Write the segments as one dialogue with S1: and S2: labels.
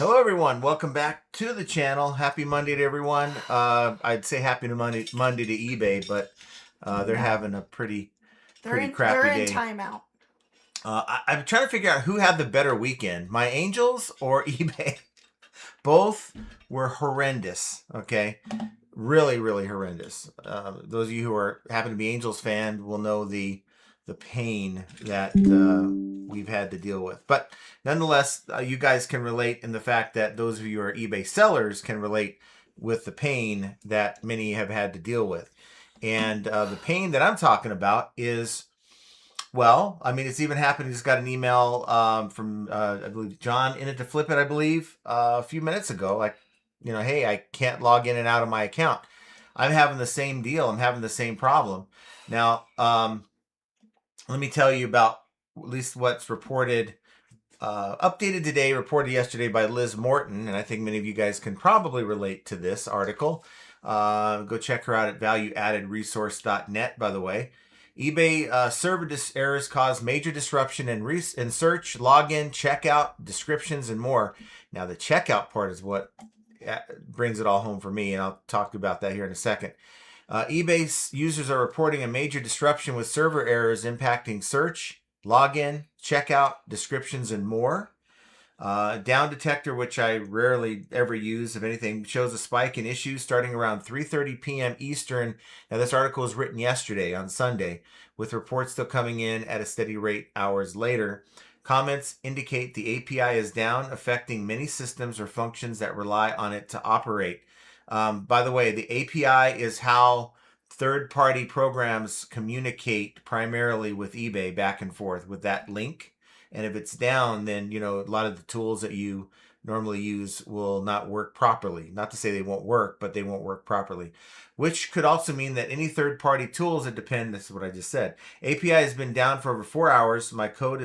S1: Hello, everyone. Welcome back to the channel. Happy Monday to everyone. I'd say happy Monday to eBay, but they're
S2: No,
S1: having a pretty
S2: they're
S1: crappy
S2: in
S1: day.
S2: timeout.
S1: I'm trying to figure out who had the better weekend, my Angels or eBay. Both were horrendous. Okay, really horrendous. Those of you who happen to be Angels fan will know the pain that we've had to deal with. But nonetheless, you guys can relate in the fact that those of you who are eBay sellers can relate with the pain that many have had to deal with. And the pain that I'm talking about is, well, I mean, it's even happened. He's got an email from, I believe, John in it to flip it, I believe, a few minutes ago. Like, hey, I can't log in and out of my account. I'm having the same deal. I'm having the same problem. Now, let me tell you about at least what's reported, updated today, reported yesterday by Liz Morton. And I think many of you guys can probably relate to this article. Go check her out at valueaddedresource.net, by the way. eBay server errors cause major disruption in search, login, checkout, descriptions, and more. Now, the checkout part is what brings it all home for me, and I'll talk about that here in a second. eBay users are reporting a major disruption with server errors impacting search, login, checkout, descriptions, and more. Down Detector, which I rarely ever use, if anything, shows a spike in issues starting around 3:30 p.m. Eastern. Now, this article was written yesterday on Sunday, with reports still coming in at a steady rate hours later. Comments indicate the API is down, affecting many systems or functions that rely on it to operate. By the way, the API is how third-party programs communicate primarily with eBay back and forth with that link. And if it's down, then, a lot of the tools that you normally use will not work properly. Not to say they won't work, but they won't work properly. Which could also mean that any third-party tools that depend, this is what I just said. API has been down for over 4 hours. My code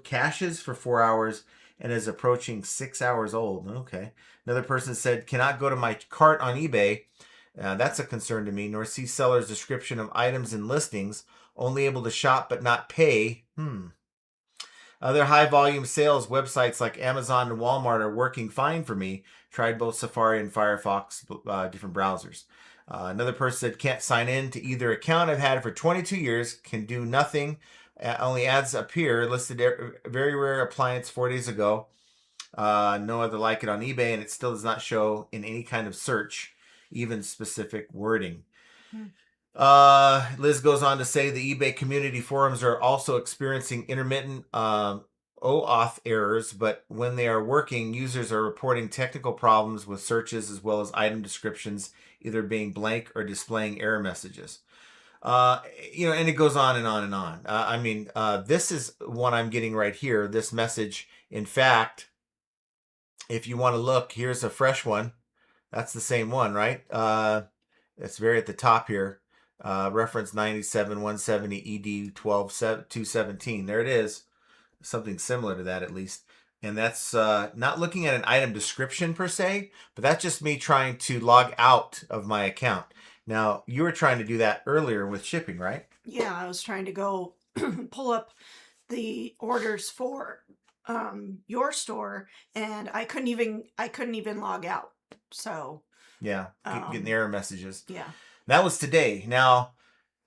S1: caches for 4 hours and is approaching 6 hours old. Okay. Another person said, cannot go to my cart on eBay. That's a concern to me, nor see seller's description of items and listings. Only able to shop but not pay. Other high volume sales websites like Amazon and Walmart are working fine for me. Tried both Safari and Firefox, different browsers. Another person said, can't sign in to either account. I've had it for 22 years. Can do nothing. Only ads appear. Listed very rare appliance 4 days ago. No other like it on eBay, and it still does not show in any kind of search, even specific wording. Liz goes on to say the eBay community forums are also experiencing intermittent OAuth errors, but when they are working, users are reporting technical problems with searches as well as item descriptions either being blank or displaying error messages. And it goes on and on and on. This is one I'm getting right here, this message. In fact, if you want to look, here's a fresh one. That's the same one, right? It's very at the top here. Reference 97-170 ED 217. There it is. Something similar to that, at least. And that's not looking at an item description per se, but that's just me trying to log out of my account. Now, you were trying to do that earlier with shipping, right?
S2: Yeah, I was trying to go pull up the orders for your store, and I couldn't even log out. So
S1: yeah, getting error messages.
S2: Yeah,
S1: that was today. Now,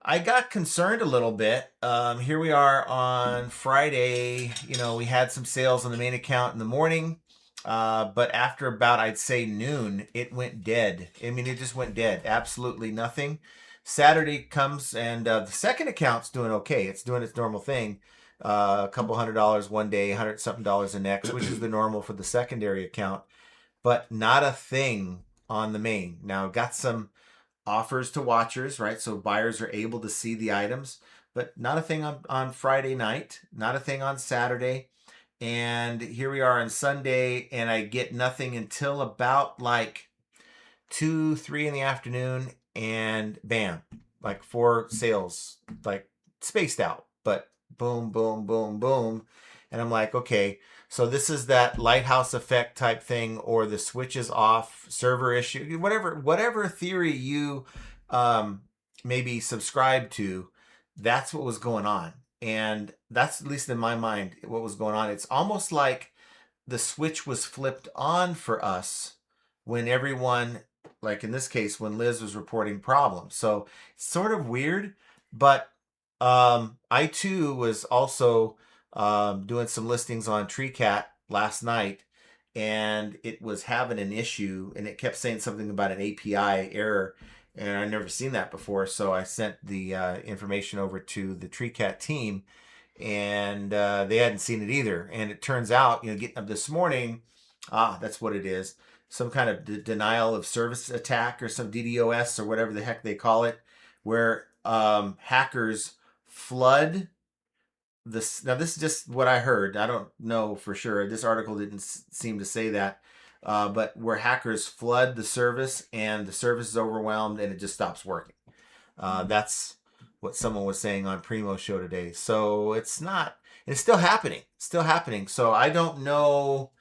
S1: I got concerned a little bit. Here we are on Friday. We had some sales on the main account in the morning. But after about, I'd say noon, it went dead. It just went dead. Absolutely nothing. Saturday comes and the second account's doing okay. It's doing its normal thing. A couple $100 one day, $100 something the next, which is the normal for the secondary account. But not a thing on the main. Now, got some offers to watchers, right? So buyers are able to see the items, but not a thing on Friday night, not a thing on Saturday. And here we are on Sunday, and I get nothing until about like 2, 3 in the afternoon, and bam, like 4 sales, like spaced out, but boom, boom, boom, boom. And I'm like, okay, so this is that lighthouse effect type thing, or the switch is off, server issue, whatever theory you maybe subscribe to, that's what was going on. And that's, at least in my mind, what was going on. It's almost like the switch was flipped on for us when everyone, like in this case, when Liz was reporting problems. So it's sort of weird, but I too was also doing some listings on TreeCat last night, and it was having an issue, and it kept saying something about an API error, and I'd never seen that before. So I sent the information over to the TreeCat team, and they hadn't seen it either. And it turns out, getting up this morning, that's what it is. Some kind of denial of service attack or some DDoS or whatever the heck they call it, where hackers flood this. Now, this is just what I heard. I don't know for sure. This article didn't seem to say that. But where hackers flood the service and the service is overwhelmed and it just stops working. That's what someone was saying on Primo's show today. So it's still happening. Still happening. So I don't know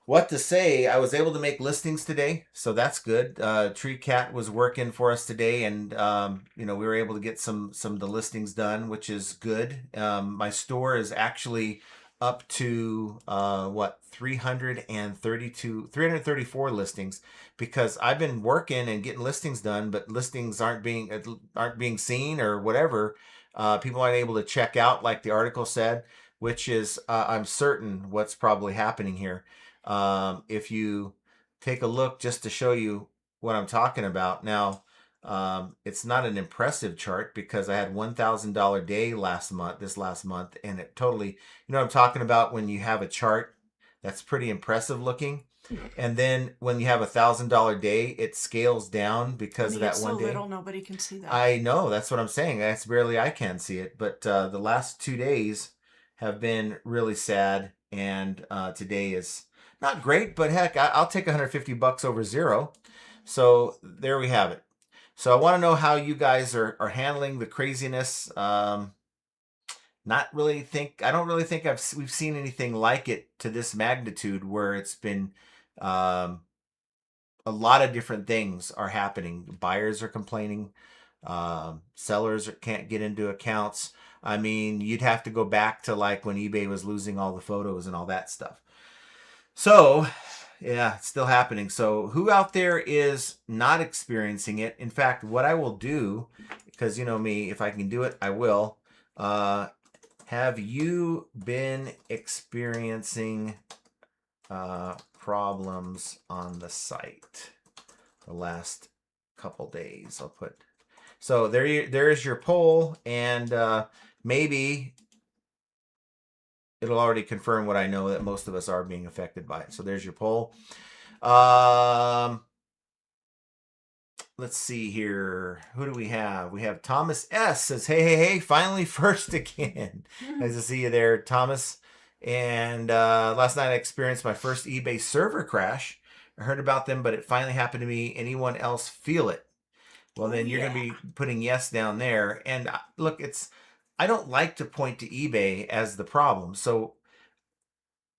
S1: what to say. I was able to make listings today, so that's good. TreeCat was working for us today, and we were able to get some of the listings done, which is good. My store is actually up to 334 listings, because I've been working and getting listings done, but listings aren't being seen or whatever. People aren't able to check out, like the article said, which is I'm certain what's probably happening here. If you take a look, just to show you what I'm talking about now, it's not an impressive chart because I had $1,000 day this last month, and it totally, what I'm talking about when you have a chart that's pretty impressive looking, and then when you have $1,000 day, it scales down because of that one day.
S2: Little, nobody can see that.
S1: I know, that's what I'm saying. That's barely I can see it, but the last 2 days have been really sad, and today is not great, but heck, I'll take $150 over zero. So there we have it. So I want to know how you guys are handling the craziness. I don't really think we've seen anything like it to this magnitude, where it's been a lot of different things are happening. Buyers are complaining. Sellers can't get into accounts. I mean, you'd have to go back to like when eBay was losing all the photos and all that stuff. So, yeah, it's still happening. So who out there is not experiencing it? In fact, what I will do, because you know me, if I can do it, I will. Have you been experiencing problems on the site the last couple days? I'll put. So there is your poll, and maybe it'll already confirm what I know, that most of us are being affected by it. So there's your poll. Let's see here. Who do we have? We have Thomas S. says, hey, finally first again. Nice to see you there, Thomas. And last night I experienced my first eBay server crash. I heard about them, but it finally happened to me. Anyone else feel it? Well, then you're going to be putting yes down there. And look, I don't like to point to eBay as the problem. So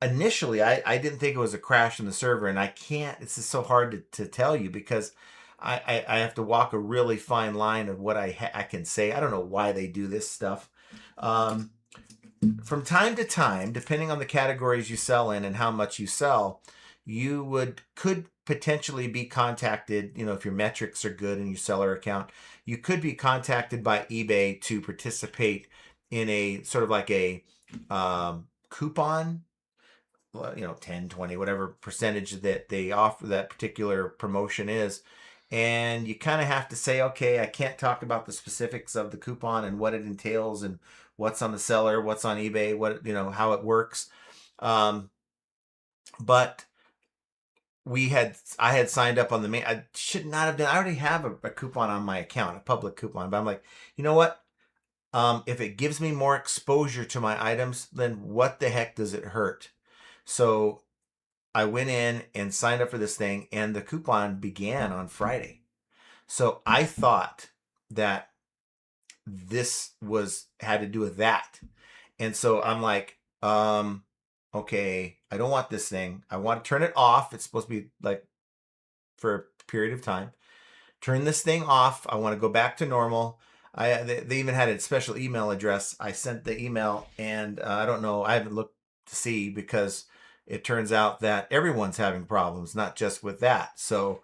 S1: initially, I didn't think it was a crash in the server, and it's just so hard to tell you, because I have to walk a really fine line of what I can say. I don't know why they do this stuff. From time to time, depending on the categories you sell in and how much you sell, you could potentially be contacted, if your metrics are good in your seller account, you could be contacted by eBay to participate in a sort of like a coupon, 10, 20, whatever percentage that they offer, that particular promotion is. And you kind of have to say, okay, I can't talk about the specifics of the coupon and what it entails and what's on the seller, what's on eBay, how it works. But I had signed up on the main. I should not have done. I already have a coupon on my account, a public coupon. But I'm like, you know what? If it gives me more exposure to my items, then what the heck does it hurt? So I went in and signed up for this thing, and the coupon began on Friday. So I thought that this had to do with that. And so I'm like, okay, I don't want this thing. I want to turn it off. It's supposed to be like for a period of time. Turn this thing off. I want to go back to normal. They even had a special email address. I sent the email, and I don't know. I haven't looked to see, because it turns out that everyone's having problems, not just with that. So,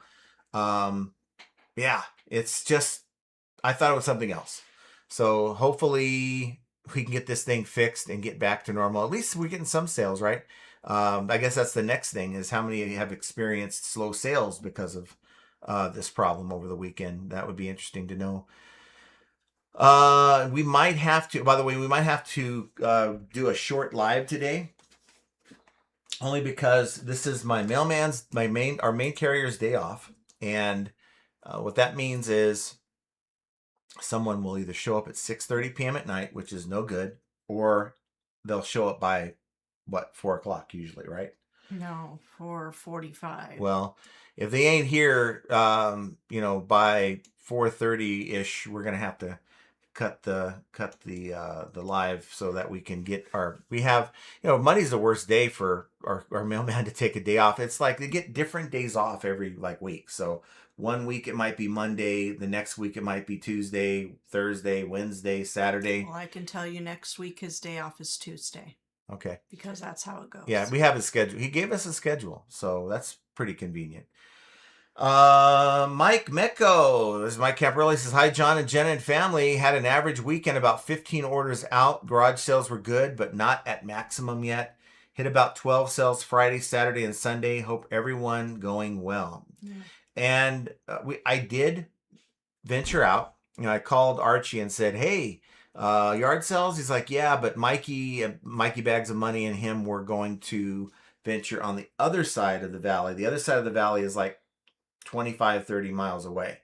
S1: yeah, it's just, I thought it was something else. So hopefully we can get this thing fixed and get back to normal. At least we're getting some sales, right? I guess that's the next thing, is how many have experienced slow sales because of this problem over the weekend. That would be interesting to know. We might have to, by the way, we might have to do a short live today, only because this is my mailman's, our main carrier's day off. And what that means is someone will either show up at 6:30 p.m. at night, which is no good, or they'll show up by 4 o'clock usually, right?
S2: No, 4:45.
S1: Well, if they ain't here, by 4:30 ish, we're gonna have to cut the live so that we can get we have, Monday's the worst day for our mailman to take a day off. It's like they get different days off every week. So one week it might be Monday, the next week it might be Tuesday, Thursday, Wednesday, Saturday.
S2: Well, I can tell you next week his day off is Tuesday.
S1: Okay.
S2: Because that's how it goes.
S1: Yeah, we have a schedule. He gave us a schedule, so that's pretty convenient. Mike Mecco, this is Mike Camparelli, says, hi, John and Jenna and family. Had an average weekend, about 15 orders out. Garage sales were good, but not at maximum yet. Hit about 12 sales Friday, Saturday, and Sunday. Hope everyone going well. Yeah. And I did venture out. I called Archie and said, hey, yard sales? He's like, yeah, but Mikey Bags of Money and him were going to venture on the other side of the valley. The other side of the valley is like 25, 30 miles away.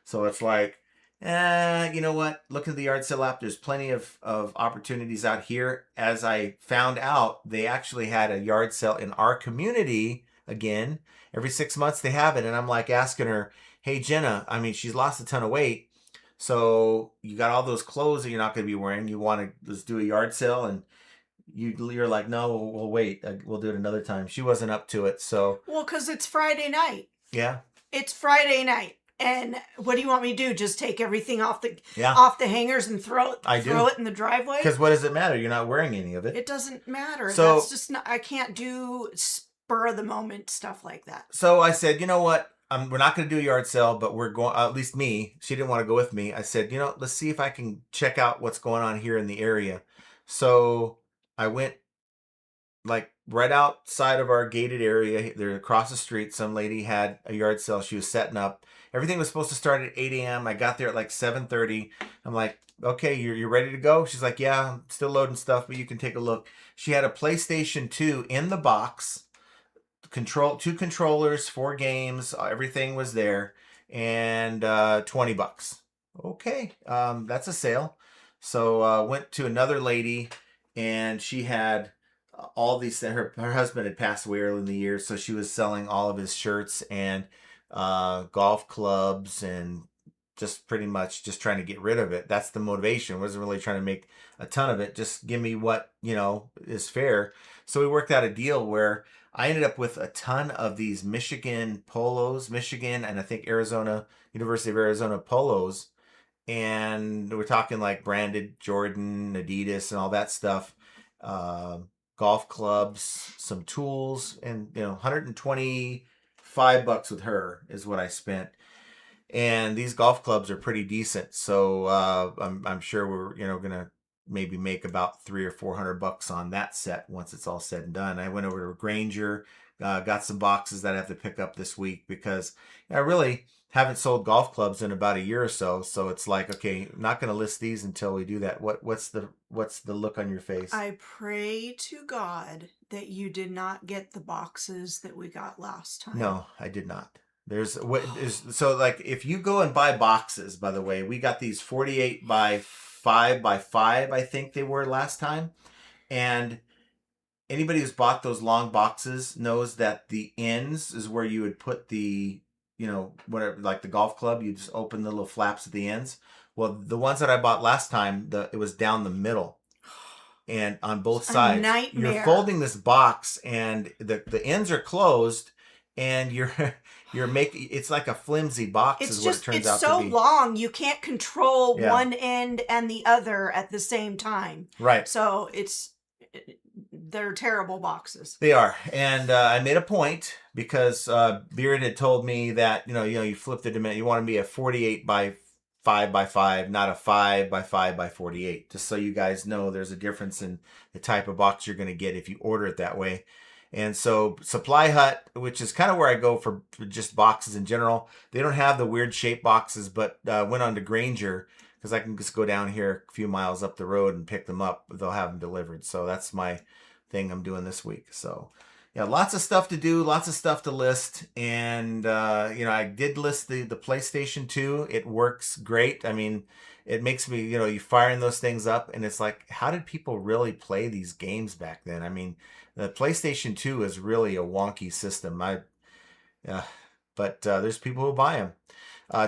S1: So it's like, you know what? Look at the yard sale app. There's plenty of opportunities out here. As I found out, they actually had a yard sale in our community again. Every 6 months they have it. And I'm like asking her, hey, Jenna, she's lost a ton of weight. So you got all those clothes that you're not going to be wearing. You want to just do a yard sale, and you're like, no, we'll wait. We'll do it another time. She wasn't up to it. So
S2: well, because it's Friday night.
S1: Yeah.
S2: It's Friday night. And what do you want me to do? Just take everything off the hangers and throw it in the driveway?
S1: Because what does it matter? You're not wearing any of it.
S2: It doesn't matter.
S1: So,
S2: that's just not, I can't do spur of the moment stuff like that.
S1: So I said, you know what? We're not going to do a yard sale, but we're going, at least me. She didn't want to go with me. I said, let's see if I can check out what's going on here in the area. So I went right outside of our gated area. There across the street, some lady had a yard sale. She was setting up. Everything was supposed to start at 8 a.m. I got there at 7:30. I'm like, okay, you're ready to go? She's like, yeah, I'm still loading stuff, but you can take a look. She had a PlayStation 2 in the box. 2 controllers, 4 games, everything was there, and $20. Okay, that's a sale. So went to another lady, and she had all these. Her husband had passed away early in the year, so she was selling all of his shirts and golf clubs, and just pretty much just trying to get rid of it. That's the motivation. Wasn't really trying to make a ton of it. Just give me what is fair. So we worked out a deal where I ended up with a ton of these Michigan polos, and I think University of Arizona polos. And we're talking like Jordan, Adidas, and all that stuff. Golf clubs, some tools, and $125 with her is what I spent. And these golf clubs are pretty decent. So I'm sure we're gonna maybe make about $300 or $400 on that set once it's all said and done. I went over to Granger, got some boxes that I have to pick up this week because I really haven't sold golf clubs in about a year or so. So it's like, okay, I'm not going to list these until we do that. What's the look on your face?
S2: I pray to God that you did not get the boxes that we got last time.
S1: No, I did not. So if you go and buy boxes, by the way, we got these 48 by 5 by 5, I think they were last time. And anybody who's bought those long boxes knows that the ends is where you would put the, whatever, like the golf club, you just open the little flaps at the ends. Well, the ones that I bought last time, it was down the middle. And on both sides.
S2: A nightmare.
S1: You're folding this box and the ends are closed, and you're making, it's like a flimsy box. It's what it turns out to be.
S2: It's so long, you can't control one end and the other at the same time.
S1: Right.
S2: So they're terrible boxes.
S1: They are, and I made a point because Beard had told me that you flip the dimension. You want to be a 48 by 5 by 5, not a 5 by 5 by 48. Just so you guys know, there's a difference in the type of box you're going to get if you order it that way. And so Supply Hut, which is kind of where I go for just boxes in general, they don't have the weird shape boxes, but went on to Granger because I can just go down here a few miles up the road and pick them up. They'll have them delivered. So that's my thing I'm doing this week. So yeah, lots of stuff to do, lots of stuff to list. And I did list the PlayStation 2. It works great. I mean, it makes me, you firing those things up and it's like, how did people really play these games back then? I mean, the PlayStation 2 is really a wonky system. But there's people who buy them.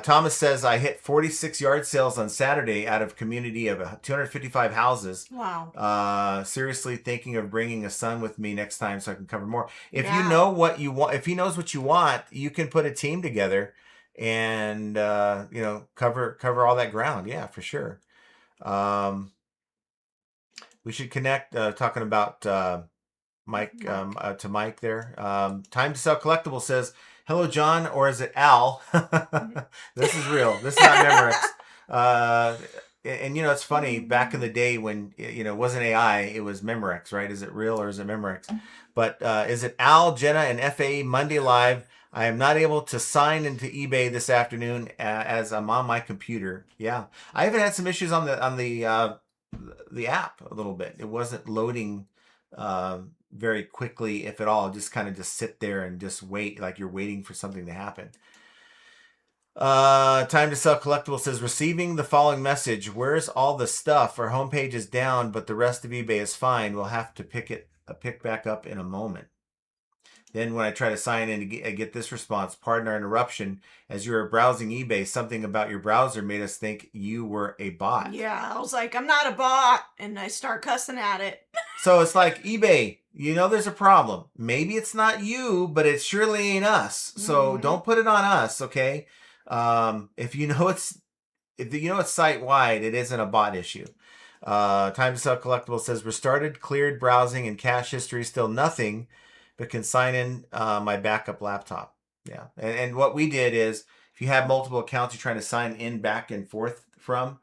S1: Thomas says, I hit 46 yard sales on Saturday out of community of 255 houses.
S2: Wow.
S1: Seriously thinking of bringing a son with me next time so I can cover more. If
S2: Yeah.
S1: you know what you want, if he knows what you want, you can put a team together and, cover all that ground. Yeah, for sure. We should connect, talking about Mike, to Mike there. Time to Sell Collectible says, hello, John, or is it Al? This is real. This is not Memorex. And it's funny, back in the day when, it wasn't AI, it was Memorex, right? Is it real or is it Memorex? But is it Al, Jenna, and FA Monday Live? I am not able to sign into eBay this afternoon as I'm on my computer. Yeah. I even had some issues on the app a little bit. It wasn't loading very quickly, if at all. Just kind of just sit there and just wait, like you're waiting for something to happen. Time to Sell Collectible says, receiving the following message. Where's all the stuff? Our homepage is down, but the rest of eBay is fine. We'll have to pick back up in a moment. Then when I try to sign in, I get this response. Pardon our interruption. As you were browsing eBay, something about your browser made us think you were a bot.
S2: Yeah, I was like, I'm not a bot. And I start cussing at it.
S1: So it's like, eBay, there's a problem. Maybe it's not you, but it surely ain't us. So don't put it on us, okay? If it's site-wide, it isn't a bot issue. Time to Sell Collectible says, restarted, cleared browsing, and cache history, still nothing, but can sign in my backup laptop. Yeah. And what we did is, if you have multiple accounts you're trying to sign in back and forth from,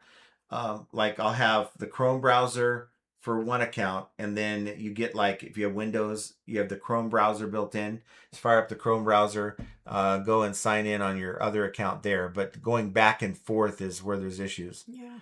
S1: like I'll have the Chrome browser for one account, and then you get, like, if you have Windows, you have the Chrome browser built in. Just fire up the Chrome browser, go and sign in on your other account there. But going back and forth is where there's issues.
S2: Yeah.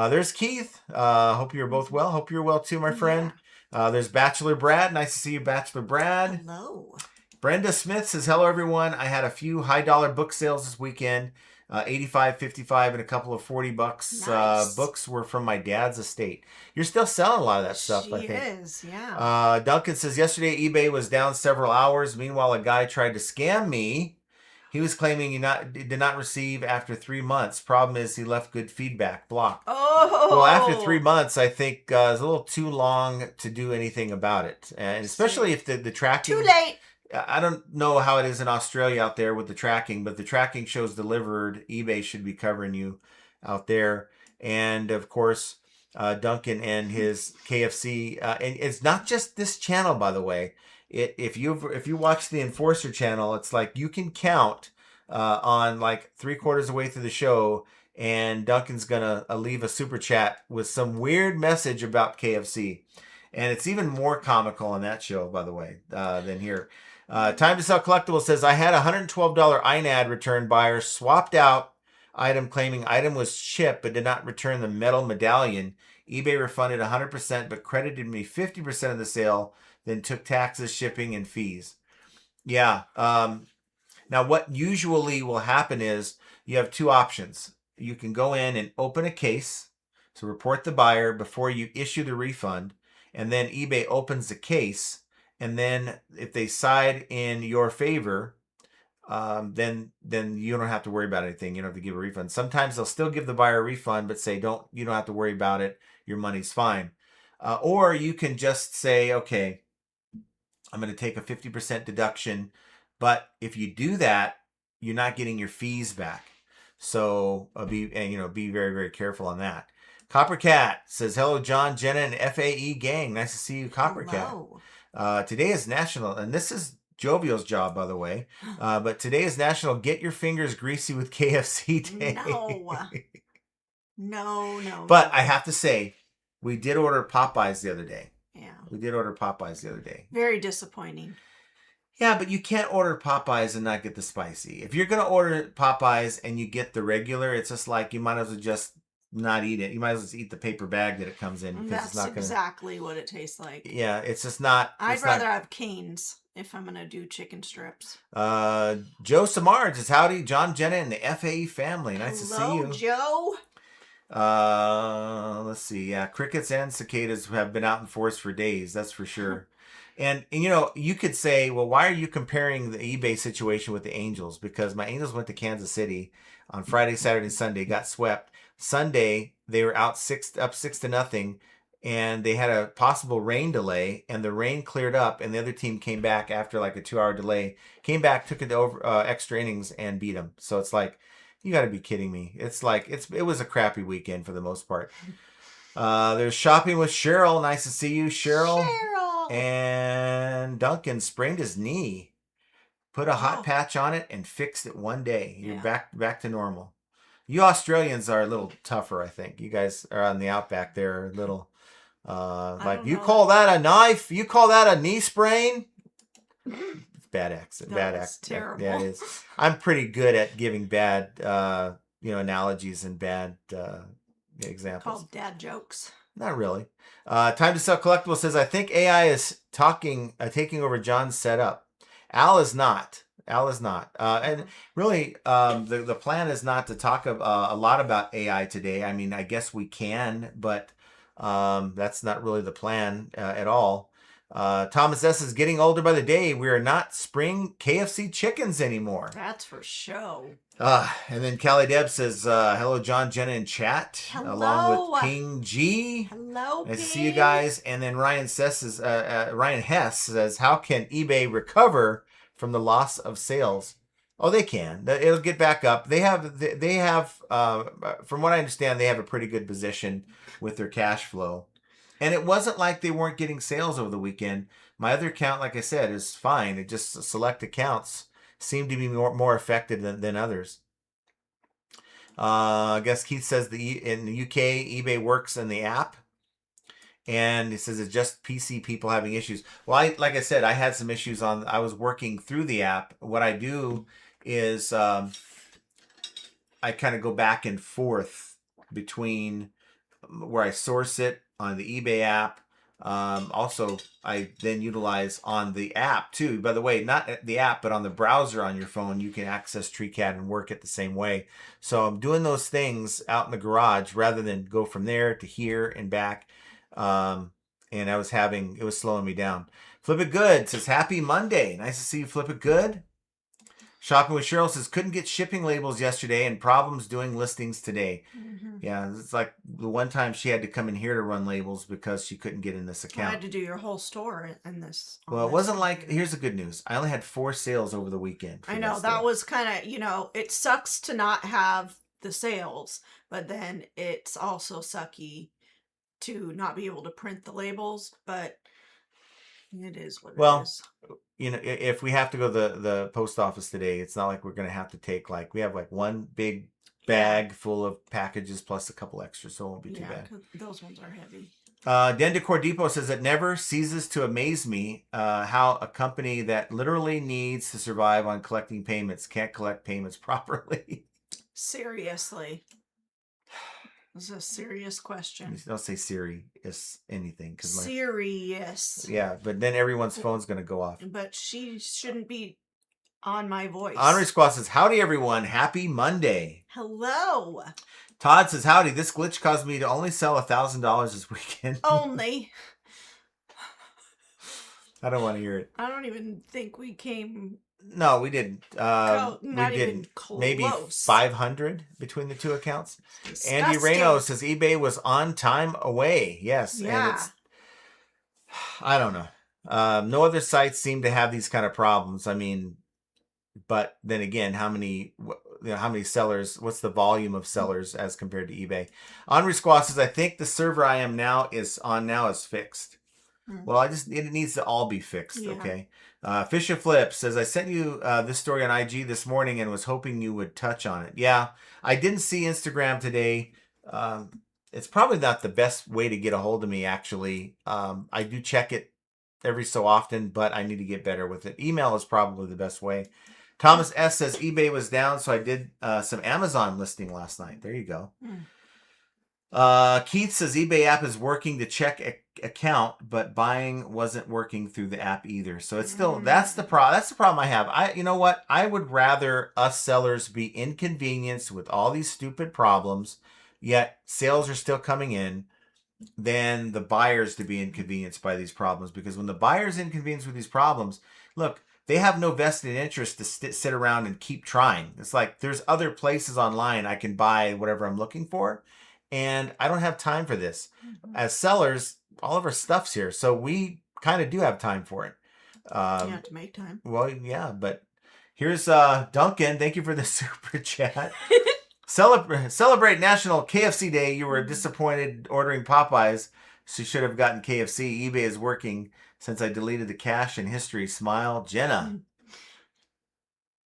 S1: There's Keith. Hope you're both well. Hope you're well too, my friend. There's Bachelor Brad. Nice to see you, Bachelor Brad.
S2: Hello.
S1: Brenda Smith says, hello, everyone. I had a few high-dollar book sales this weekend. 85, 55, and a couple of $40.
S2: Nice.
S1: Books were from my dad's estate. You're still selling a lot of that stuff, I think.
S2: She is, yeah.
S1: Duncan says, yesterday eBay was down several hours. Meanwhile, a guy tried to scam me. He was claiming he did not receive after 3 months. Problem is, he left good feedback. Blocked.
S2: Oh.
S1: Well, after 3 months, I think is a little too long to do anything about it. And especially if the tracking...
S2: Too late.
S1: I don't know how it is in Australia out there with the tracking, but the tracking shows delivered. eBay should be covering you out there. And, of course, Duncan and his KFC. And it's not just this channel, by the way. If you watch the Enforcer channel, it's like you can count on like 3/4 of the way through the show, and Duncan's going to leave a super chat with some weird message about KFC. And it's even more comical on that show, by the way, than here. Time to Sell Collectible says, I had a $112 INAD return buyer swapped out item claiming item was shipped but did not return the metal medallion. eBay refunded 100% but credited me 50% of the sale, then took taxes, shipping, and fees. Yeah. Now, what usually will happen is you have two options. You can go in and open a case, so report the buyer before you issue the refund, and then eBay opens the case. And then if they side in your favor, then you don't have to worry about anything. You don't have to give a refund. Sometimes they'll still give the buyer a refund, but say you don't have to worry about it. Your money's fine. Or you can just say, okay, I'm going to take a 50% deduction. But if you do that, you're not getting your fees back. So be very, very careful on that. Coppercat says, hello, John, Jenna, and FAE gang. Nice to see you, Coppercat.
S2: Hello.
S1: Today is National, and this is Jovial's job, by the way. But today is National Get Your Fingers Greasy with KFC Day.
S2: No.
S1: But I have to say, we did order Popeyes the other day.
S2: Yeah.
S1: We did order Popeyes the other day.
S2: Very disappointing.
S1: Yeah, but you can't order Popeyes and not get the spicy. If you're going to order Popeyes and you get the regular, it's just like you might as well just not eat it. You might as well just eat the paper bag that it comes in. Because
S2: That's
S1: it's not gonna...
S2: exactly what it tastes like.
S1: Yeah, it's just not...
S2: I'd rather have Cane's if I'm going to do chicken strips.
S1: Joe Samard says, howdy, John, Jenna, and the FAE family. Nice to see you.
S2: Joe.
S1: Let's see. Yeah, crickets and cicadas have been out in force for days. That's for sure. And you know, you could say, well, why are you comparing the eBay situation with the Angels? Because my Angels went to Kansas City on Friday, Saturday, and Sunday, got swept. Sunday, they were up 6-0, and they had a possible rain delay, and the rain cleared up, and the other team came back after like a 2-hour delay, came back, took it to over extra innings, and beat them. So it's like, you got to be kidding me. It's like, it was a crappy weekend for the most part. There's shopping with Cheryl. Nice to see you, Cheryl. And Duncan sprained his knee. Put a hot patch on it and fixed it one day. You're back to normal. You Australians are a little tougher, I think. You guys are on the outback there, a little like, you call that a knife? You call that a knee sprain? It's bad accent. Bad accent.
S2: Terrible.
S1: Yeah, it is. I'm pretty good at giving bad analogies and bad examples.
S2: Called dad jokes.
S1: Not really. Time to Sell Collectible says, I think AI is taking over John's setup. Al is not. And really, the plan is not to talk a lot about AI today. I mean, I guess we can, but that's not really the plan at all. Thomas S. is getting older by the day. We are not spring KFC chickens anymore.
S2: That's for show.
S1: And then Callie Deb says, hello, John, Jenna, in chat.
S2: Hello.
S1: Along with Ping G.
S2: Hello,
S1: Nice to see you guys. And then Ryan Hess says, how can eBay recover from the loss of sales? Oh, they can. It'll get back up. They have, from what I understand, they have a pretty good position with their cash flow. And it wasn't like they weren't getting sales over the weekend. My other account, like I said, is fine. It just select accounts seem to be more affected than others. I guess Keith says in the UK, eBay works in the app. And he says it's just PC people having issues. Well, like I said, I had some issues I was working through the app. What I do is I kind of go back and forth between where I source it on the eBay app. Also, I then utilize on the app too. By the way, not the app, but on the browser on your phone, you can access TreeCat and work it the same way. So I'm doing those things out in the garage rather than go from there to here and back. And it was slowing me down. Flip It Good says, happy Monday. Nice to see you, Flip It Good. Shopping with Cheryl says, couldn't get shipping labels yesterday and problems doing listings today. Mm-hmm. Yeah, it's like the one time she had to come in here to run labels because she couldn't get in this account.
S2: I had to do your whole store in this.
S1: Well, it wasn't like, here's the good news. I only had 4 sales over the weekend.
S2: I know, that was kind of, it sucks to not have the sales, but then it's also sucky to not be able to print the labels, but it is what it is.
S1: If we have to go to the post office today, it's not like we're going to have to take we have one big bag full of packages plus a couple extras, so it won't be too bad.
S2: Those ones are heavy.
S1: Den Decor Depot says, it never ceases to amaze me how a company that literally needs to survive on collecting payments can't collect payments properly.
S2: Seriously. This is a serious question.
S1: Don't say serious anything.
S2: Serious.
S1: Yeah, but then everyone's phone's going to go off.
S2: But she shouldn't be on my voice.
S1: Honorary Squad says, howdy everyone. Happy Monday.
S2: Hello.
S1: Todd says, howdy. This glitch caused me to only sell $1,000 this weekend.
S2: Only.
S1: I don't want to hear it.
S2: I don't even think we came...
S1: No, we didn't.
S2: Not even close.
S1: Maybe 500 between the two accounts.
S2: Disgusting.
S1: Andy Reno says eBay was on time away. Yes.
S2: Yeah.
S1: And I don't know. No other sites seem to have these kind of problems. I mean, but then again, how many how many sellers, what's the volume of sellers as compared to eBay. Henri Squaw says, I think the server I am now is fixed.
S2: Mm.
S1: Well, it needs to all be fixed,
S2: Yeah.
S1: okay? Fish and Flip says, I sent you this story on IG this morning and was hoping you would touch on it. Yeah, I didn't see Instagram today. It's probably not the best way to get a hold of me, actually. I do check it every so often, but I need to get better with it. Email is probably the best way. Thomas S. says, eBay was down, so I did some Amazon listing last night. There you go. Keith says eBay app is working to check account, but buying wasn't working through the app either. So it's still that's the problem I have. You know what? I would rather us sellers be inconvenienced with all these stupid problems, yet sales are still coming in, than the buyers to be inconvenienced by these problems. Because when the buyer's inconvenienced with these problems, look, they have no vested interest to sit around and keep trying. It's like there's other places online I can buy whatever I'm looking for, and I don't have time for this. As sellers, all of our stuff's here, so we kind of do have time for it.
S2: You have to make time.
S1: Well, yeah, but here's Duncan. Thank you for the super chat. Celebrate National KFC Day. You were disappointed ordering Popeyes, so you should have gotten KFC. eBay is working since I deleted the cache in history. Smile, Jenna.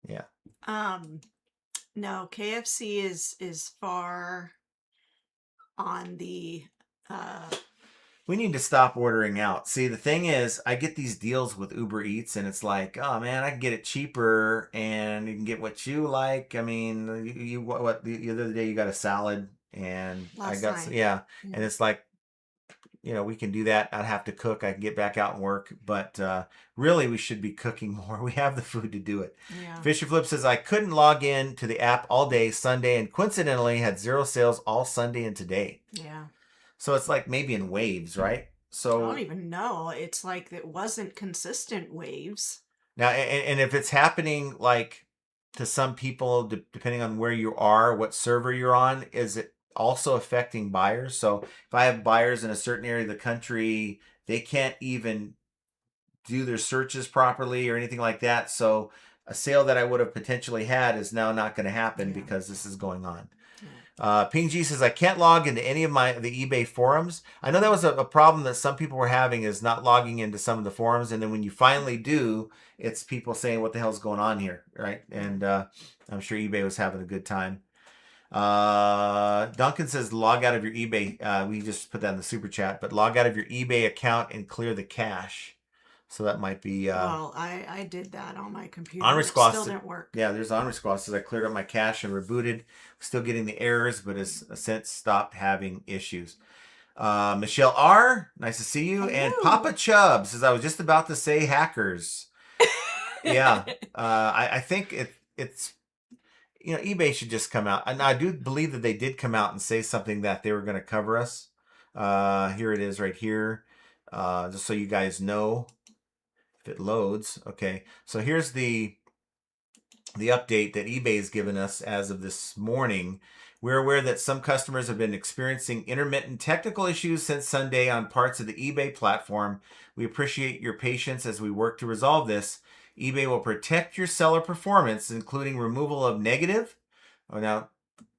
S1: Yeah.
S2: No, KFC is far on the
S1: We need to stop ordering out. See, the thing is, I get these deals with Uber Eats, and it's like, oh man, I can get it cheaper, and you can get what you like. I mean, the other day you got a salad, and
S2: Last
S1: I got
S2: night.
S1: yeah, and it's like, we can do that. I'd have to cook. I can get back out and work, but really, we should be cooking more. We have the food to do it.
S2: Yeah.
S1: Fisher Flip says I couldn't log in to the app all day Sunday, and coincidentally had 0 sales all Sunday and today.
S2: Yeah.
S1: So it's like maybe in waves, right? So
S2: I don't even know. It's like it wasn't consistent waves.
S1: Now, and if it's happening like to some people, depending on where you are, what server you're on, is it also affecting buyers? So if I have buyers in a certain area of the country, they can't even do their searches properly or anything like that. So a sale that I would have potentially had is now not going to happen because this is going on. Ping G says, I can't log into any of the eBay forums. I know that was a problem that some people were having, is not logging into some of the forums. And then when you finally do, it's people saying, what the hell's going on here, right? And I'm sure eBay was having a good time. Duncan says, log out of your eBay. We just put that in the super chat, but log out of your eBay account and clear the cache. So that might be...
S2: well, I did that on my computer.
S1: Henri
S2: It
S1: Squaw
S2: still didn't work.
S1: Yeah, there's Henri Squaw says I cleared up my cache and rebooted. Still getting the errors, but has since stopped having issues. Michelle R., nice to see you.
S2: Hello.
S1: And Papa Chubb says, I was just about to say hackers. Yeah, I think it's... eBay should just come out. And I do believe that they did come out and say something that they were going to cover us. Here it is right here. Just so you guys know. If it loads. Okay, so here's the update that eBay has given us as of this morning. We're aware that some customers have been experiencing intermittent technical issues since Sunday on parts of the eBay platform. We appreciate your patience as we work to resolve this. eBay will protect your seller performance, including removal of negative. Oh,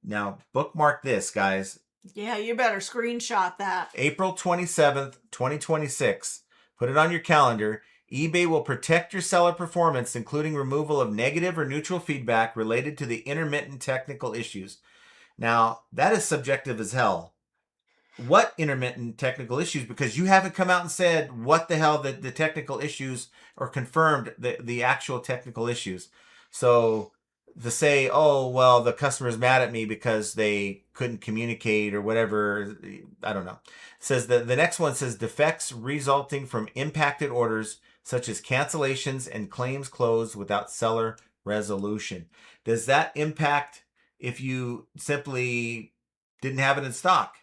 S1: now bookmark this, guys.
S2: Yeah, you better screenshot that.
S1: April 27th, 2026. Put it on your calendar. eBay will protect your seller performance, including removal of negative or neutral feedback related to the intermittent technical issues. Now, that is subjective as hell. What intermittent technical issues? Because you haven't come out and said what the hell the technical issues, or confirmed the actual technical issues. So to say, oh, well, the customer's mad at me because they couldn't communicate or whatever, I don't know. It says the next one says defects resulting from impacted orders, such as cancellations and claims closed without seller resolution. Does that impact if you simply didn't have it in stock?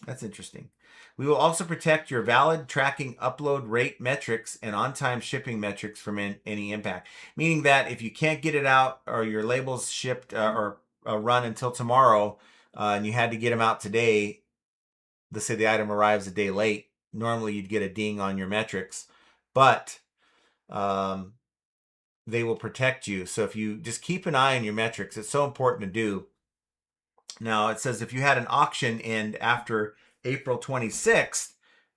S1: That's interesting. We will also protect your valid tracking upload rate metrics and on-time shipping metrics from any impact. Meaning that if you can't get it out, or your labels shipped or run until tomorrow, and you had to get them out today, let's say the item arrives a day late, normally you'd get a ding on your metrics. But they will protect you. So if you just keep an eye on your metrics, it's so important to do. Now it says if you had an auction end after April 26th,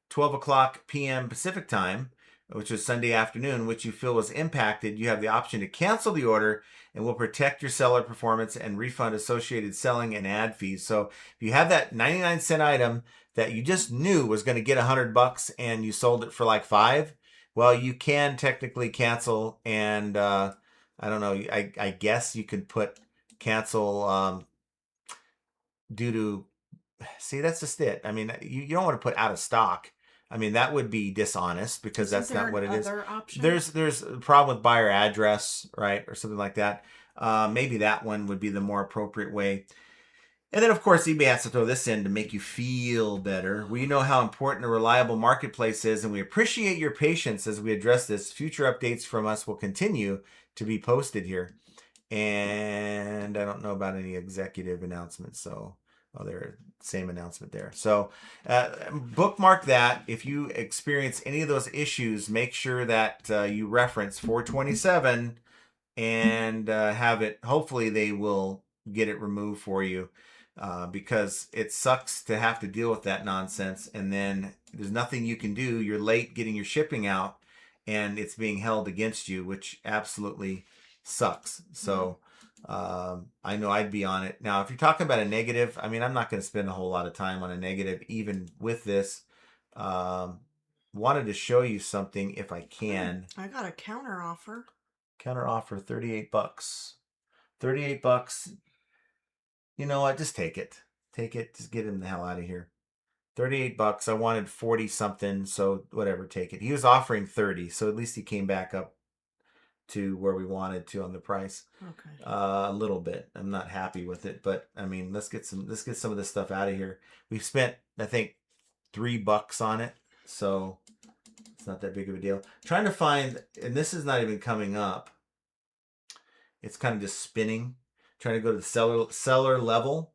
S1: 12 o'clock p.m. Pacific time, which was Sunday afternoon, which you feel was impacted, you have the option to cancel the order and will protect your seller performance and refund associated selling and ad fees. So if you have that 99-cent item that you just knew was going to get $100 and you sold it for like $5, well, you can technically cancel. And I don't know, I guess you could put cancel due to, see, that's just it. I mean, you don't want to put out of stock. I mean, that would be dishonest because
S2: Isn't
S1: that's
S2: there
S1: not what it is.
S2: another option?
S1: There's a problem with buyer address, right, or something like that. Maybe that one would be the more appropriate way. And then, of course, eBay has to throw this in to make you feel better. We know how important a reliable marketplace is, and we appreciate your patience as we address this. Future updates from us will continue to be posted here. And I don't know about any executive announcements, so there, same announcement there. So bookmark that. If you experience any of those issues, make sure that you reference 427 and have it. Hopefully, they will get it removed for you because it sucks to have to deal with that nonsense, and then there's nothing you can do. You're late getting your shipping out, and it's being held against you, which absolutely sucks. So I know I'd be on it. Now, if you're talking about a negative, I mean, I'm not going to spend a whole lot of time on a negative, even with this. Wanted to show you something if I can.
S2: I got a counter offer.
S1: Counter offer, $38. $38. You know what? Just take it. Take it. Just get him the hell out of here. $38. I wanted 40 something, so whatever, take it. He was offering 30, so at least he came back up to where we wanted to on the price.
S2: Okay.
S1: A little bit. I'm not happy with it, but I mean, let's get some of this stuff out of here. We've spent, I think, $3 on it, so it's not that big of a deal. Trying to find, and this is not even coming up. It's kind of just spinning. Trying to go to the seller level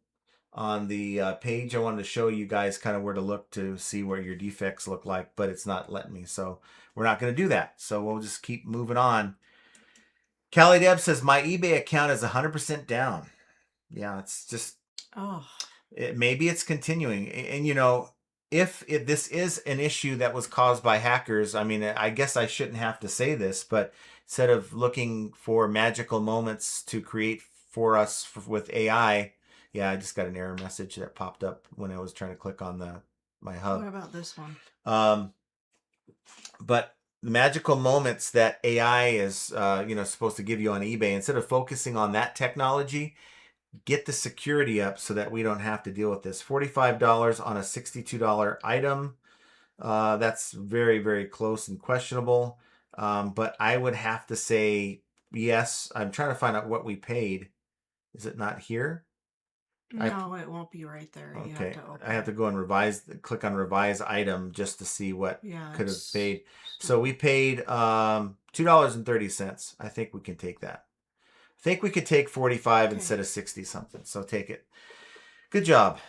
S1: on the page. I wanted to show you guys kind of where to look to see where your defects look like, but it's not letting me. So we're not going to do that. So we'll just keep moving on. Callie Deb says, my eBay account is 100% down. Yeah, it's just, maybe it's continuing. And, you know, if this is an issue that was caused by hackers, I mean, I guess I shouldn't have to say this, but instead of looking for magical moments to create for us with AI, yeah, I just got an error message that popped up when I was trying to click on my hub.
S2: What about this one?
S1: But the magical moments that AI is, supposed to give you on eBay, instead of focusing on that technology, get the security up so that we don't have to deal with this. $45 on a $62 item. That's very, very close and questionable. But I would have to say yes. I'm trying to find out what we paid. Is it not here?
S2: No, it won't be right there.
S1: Okay, I have to go and click on revise item just to see what could have paid. So we paid $2.30. I think we can take that. I think we could take 45 instead of 60 something. So take it. Good job.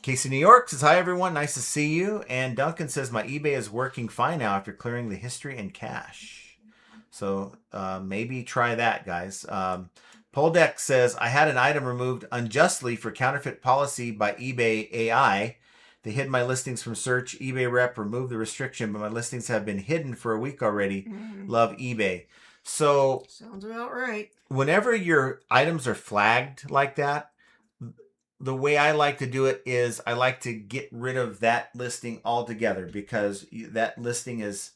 S1: Casey New York says, hi everyone, nice to see you. And Duncan says, my eBay is working fine now after clearing the history and cache. So maybe try that, guys. Poldeck says, I had an item removed unjustly for counterfeit policy by eBay AI. They hid my listings from search. eBay rep removed the restriction, but my listings have been hidden for a week already. Love eBay. So
S2: sounds about right.
S1: Whenever your items are flagged like that, the way I like to do it is I like to get rid of that listing altogether, because that listing is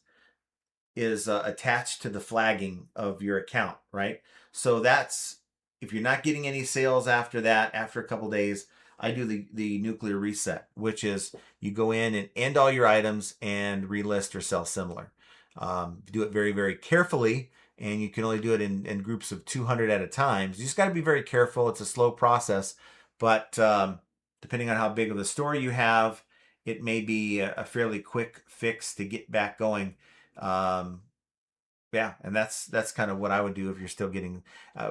S1: attached to the flagging of your account, right? So that's, if you're not getting any sales after that, after a couple days, I do the nuclear reset, which is you go in and end all your items and relist or sell similar. Do it very, very carefully, and you can only do it in groups of 200 at a time. So you just got to be very careful. It's a slow process, but depending on how big of a store you have, it may be a fairly quick fix to get back going. Yeah, and that's kind of what I would do if you're still getting.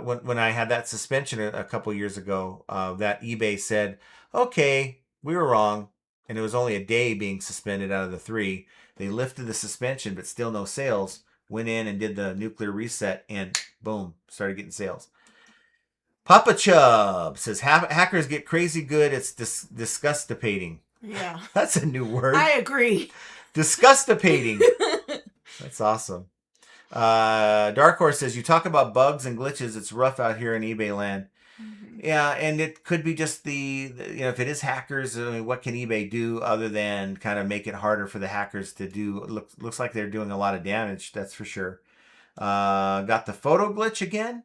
S1: When I had that suspension a couple years ago, that eBay said, okay, we were wrong, and it was only a day being suspended out of the 3. They lifted the suspension, but still no sales. went in and did the nuclear reset, and boom, started getting sales. Papa Chubb says hackers get crazy good. It's disgustipating.
S2: Yeah.
S1: That's a new word.
S2: I agree.
S1: Disgustipating. That's awesome. Dark Horse says, you talk about bugs and glitches. It's rough out here in eBay land. Mm-hmm. Yeah, and it could be just if it is hackers, I mean, what can eBay do other than kind of make it harder for the hackers to do? Looks like they're doing a lot of damage, that's for sure. Got the photo glitch again?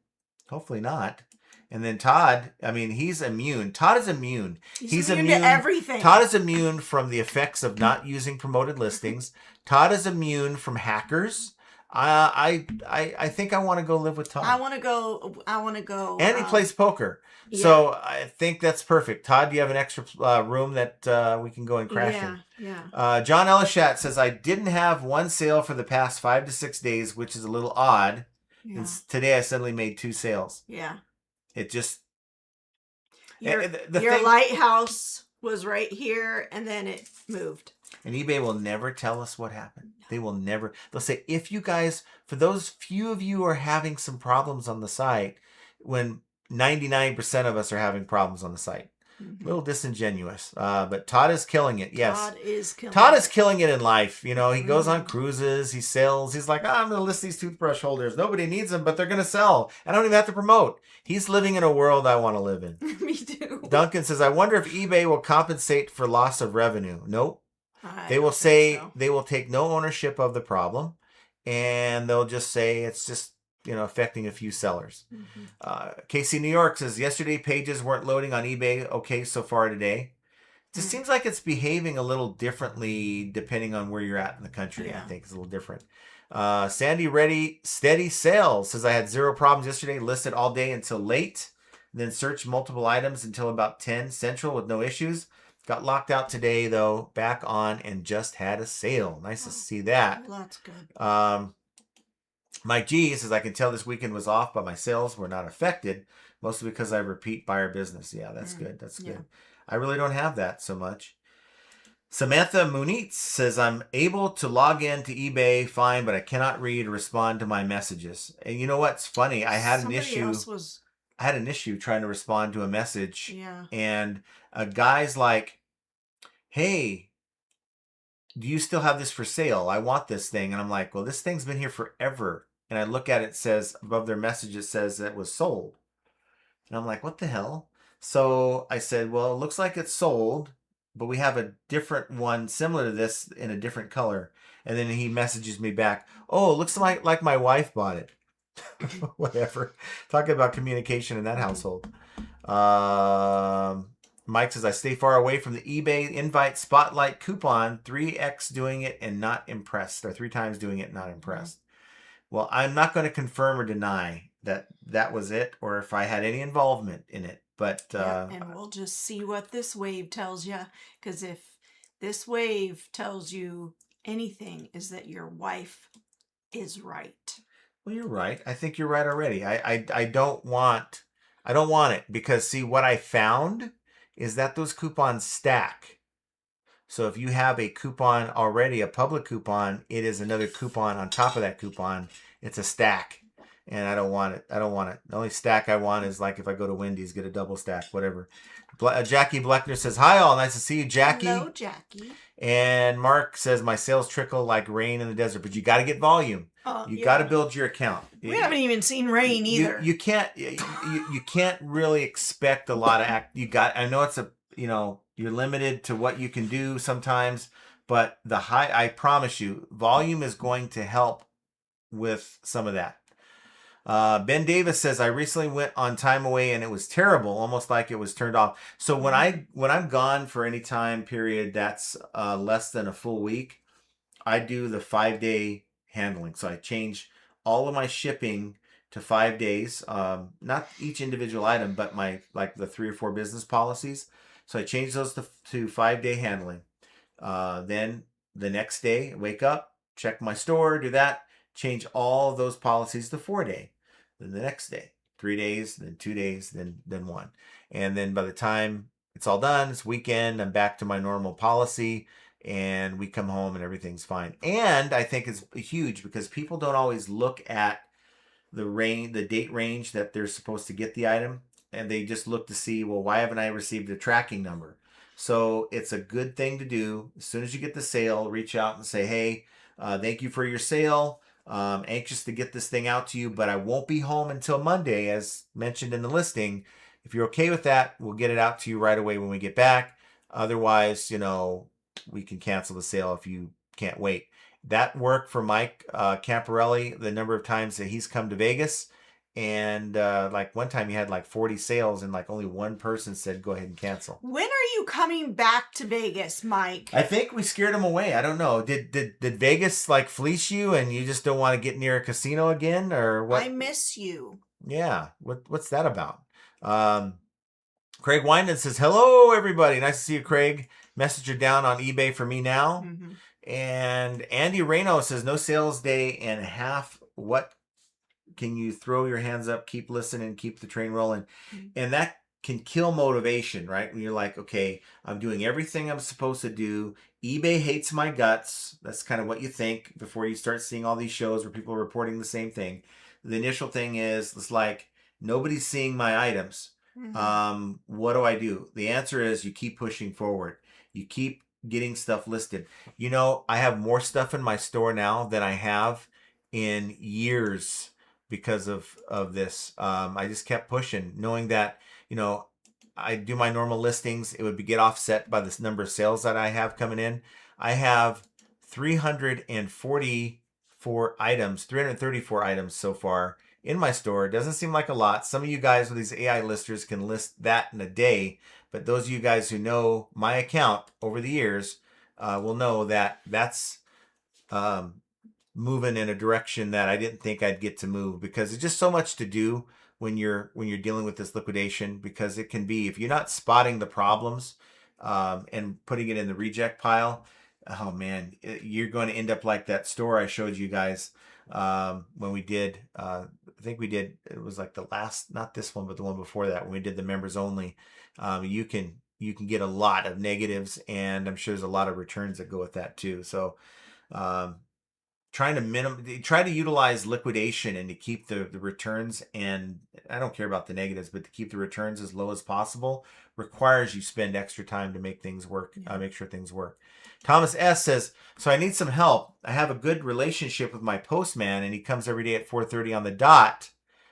S1: Hopefully not. And then Todd, I mean, he's immune. Todd is immune.
S2: He's immune to everything.
S1: Todd is immune from the effects of not using promoted listings. Todd is immune from hackers. I think I want to go live with Todd.
S2: I want to go.
S1: And he plays poker. Yeah. So I think that's perfect. Todd, do you have an extra room that we can go and crash in?
S2: Yeah.
S1: John Ellishat says, I didn't have one sale for the past 5 to 6 days, which is a little odd. Yeah. And today I suddenly made 2 sales.
S2: Yeah.
S1: It just...
S2: Your lighthouse was right here, and then it moved.
S1: And eBay will never tell us what happened. They will never. They'll say, if you guys, for those few of you who are having some problems on the site, when 99% of us are having problems on the site. Mm-hmm. A little disingenuous. But Todd is killing it. Yes. Todd is killing it in life. You know, he goes on cruises. He sells. He's like, I'm going to list these toothbrush holders. Nobody needs them, but they're going to sell. I don't even have to promote. He's living in a world I want to live in.
S2: Me too.
S1: Duncan says, I wonder if eBay will compensate for loss of revenue. Nope. They will say so. They will take no ownership of the problem, and they'll just say it's just, affecting a few sellers. Mm-hmm. KC New York says, yesterday pages weren't loading on eBay. Okay, so far today. It just seems like it's behaving a little differently depending on where you're at in the country. Yeah. I think it's a little different. Sandy Ready Steady Sales says, I had 0 problems yesterday, listed all day until late, then searched multiple items until about 10 Central with no issues. Got locked out today, though, back on and just had a sale. Nice to see that.
S2: Well, that's good.
S1: Mike G says, I can tell this weekend was off, but my sales were not affected, mostly because I repeat buyer business. Yeah, that's good. That's good. I really don't have that so much. Samantha Munitz says, I'm able to log in to eBay fine, but I cannot read or respond to my messages. And you know what's funny? I had an issue trying to respond to a message.
S2: Yeah.
S1: And a guy's like, hey, do you still have this for sale? I want this thing. And I'm like, well, this thing's been here forever. And I look at it, says above their message, it says that it was sold. And I'm like, what the hell? So I said, well, it looks like it's sold, but we have a different one similar to this in a different color. And then he messages me back, oh, it looks like my wife bought it. Whatever. Talking about communication in that household. Mike says, I stay far away from the eBay invite spotlight coupon, 3x doing it and not impressed, or 3 times doing it and not impressed. Well, I'm not going to confirm or deny that was it, or if I had any involvement in it. But
S2: and we'll just see what this wave tells you, because if this wave tells you anything, is that your wife is right.
S1: Well, you're right. I think you're right already. I don't want it, because see, what I found is that those coupons stack. So if you have a coupon already, a public coupon, it is another coupon on top of that coupon. It's a stack. And I don't want it. The only stack I want is like if I go to Wendy's, get a double stack, whatever. Jackie Bleckner says, hi all. Nice to see you, Jackie.
S2: Hello, Jackie.
S1: And Mark says, my sales trickle like rain in the desert. But you got to get volume. You got to build your account.
S2: We haven't even seen rain either.
S1: You can't really expect a lot of I know it's you're limited to what you can do sometimes, but I promise you, volume is going to help with some of that. Ben Davis says, I recently went on time away and it was terrible, almost like it was turned off. So when I'm gone for any time period that's less than a full week, I do the 5-day handling. So I change all of my shipping to 5 days, not each individual item, but the 3 or 4 business policies. So I change those to 5-day handling. Then the next day, wake up, check my store, do that, change all of those policies to 4-day. Then the next day, 3 days, then 2 days, then 1. And then by the time it's all done, it's weekend, I'm back to my normal policy. and we come home and everything's fine. And I think it's huge because people don't always look at the date range that they're supposed to get the item, and they just look to see, well, why haven't I received a tracking number? So it's a good thing to do. As soon as you get the sale, reach out and say, hey, thank you for your sale. Anxious to get this thing out to you, but I won't be home until Monday, as mentioned in the listing. If you're okay with that, we'll get it out to you right away when we get back. Otherwise, we can cancel the sale if you can't wait. That worked for Mike Camparelli the number of times that he's come to Vegas. And like one time he had like 40 sales and like only one person said, go ahead and cancel.
S2: When are you coming back to Vegas, Mike?
S1: I think we scared him away. I don't know. Did Vegas like fleece you and you just don't want to get near a casino again, or what?
S2: I miss you.
S1: Yeah. What's that about? Craig Winden says, hello, everybody. Nice to see you, Craig. Messenger down on eBay for me now.
S2: Mm-hmm.
S1: And Andy Reno says, no sales day and half. What can you throw your hands up, keep listening, keep the train rolling? Mm-hmm. And that can kill motivation, right? When you're like, okay, I'm doing everything I'm supposed to do. eBay hates my guts. That's kind of what you think before you start seeing all these shows where people are reporting the same thing. The initial thing is, it's like, nobody's seeing my items. Mm-hmm. What do I do? The answer is you keep pushing forward. You keep getting stuff listed. I have more stuff in my store now than I have in years because of this. I just kept pushing, knowing that, I do my normal listings. It would get offset by this number of sales that I have coming in. I have 334 items so far in my store. It doesn't seem like a lot. Some of you guys with these AI listers can list that in a day. But those of you guys who know my account over the years will know that that's moving in a direction that I didn't think I'd get to move, because it's just so much to do when you're dealing with this liquidation, because it can be, if you're not spotting the problems and putting it in the reject pile, oh man, you're going to end up like that store I showed you guys when we did, I think we did, it was like the last, not this one, but the one before that, when we did the members only. You can get a lot of negatives, and I'm sure there's a lot of returns that go with that too. So try to utilize liquidation and to keep the returns, and I don't care about the negatives, but to keep the returns as low as possible requires you spend extra time to make things work, make sure things work. Thomas S. says, so I need some help. I have a good relationship with my postman, and he comes every day at 4:30 on the dot,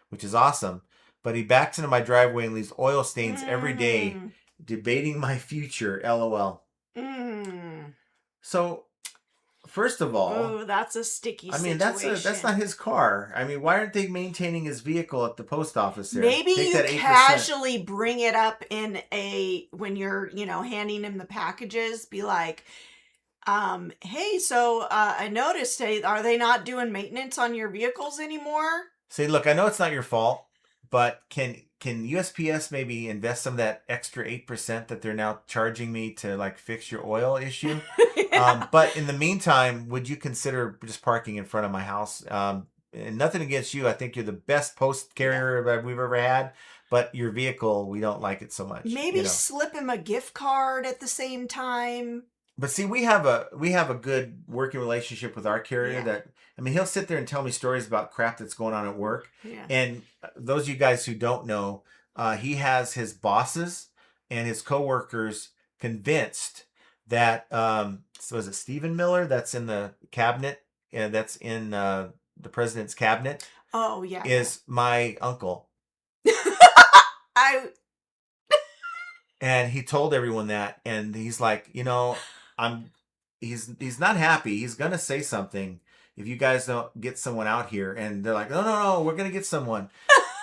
S1: which is awesome. But he backs into my driveway and leaves oil stains every day, debating my future. LOL. So, first of all,
S2: oh, that's a sticky situation.
S1: That's not his car. Why aren't they maintaining his vehicle at the post office there?
S2: Maybe you casually bring it up when you're, handing him the packages. Be like, hey, so I noticed, are they not doing maintenance on your vehicles anymore?
S1: Say, look, I know it's not your fault, but can USPS maybe invest some of that extra 8% that they're now charging me to like fix your oil issue? Yeah. But in the meantime, would you consider just parking in front of my house? And nothing against you. I think you're the best post carrier that we've ever had. But your vehicle, we don't like it so much.
S2: Maybe slip him a gift card at the same time.
S1: But see, we have a good working relationship with our carrier. That he'll sit there and tell me stories about crap that's going on at work. Yeah. And those of you guys who don't know, he has his bosses and his coworkers convinced that so is it Stephen Miller that's in the cabinet, and that's in the president's cabinet?
S2: Oh yeah,
S1: is my uncle. And he told everyone that, and he's like, he's not happy. He's gonna say something if you guys don't get someone out here. And they're like, no, we're gonna get someone.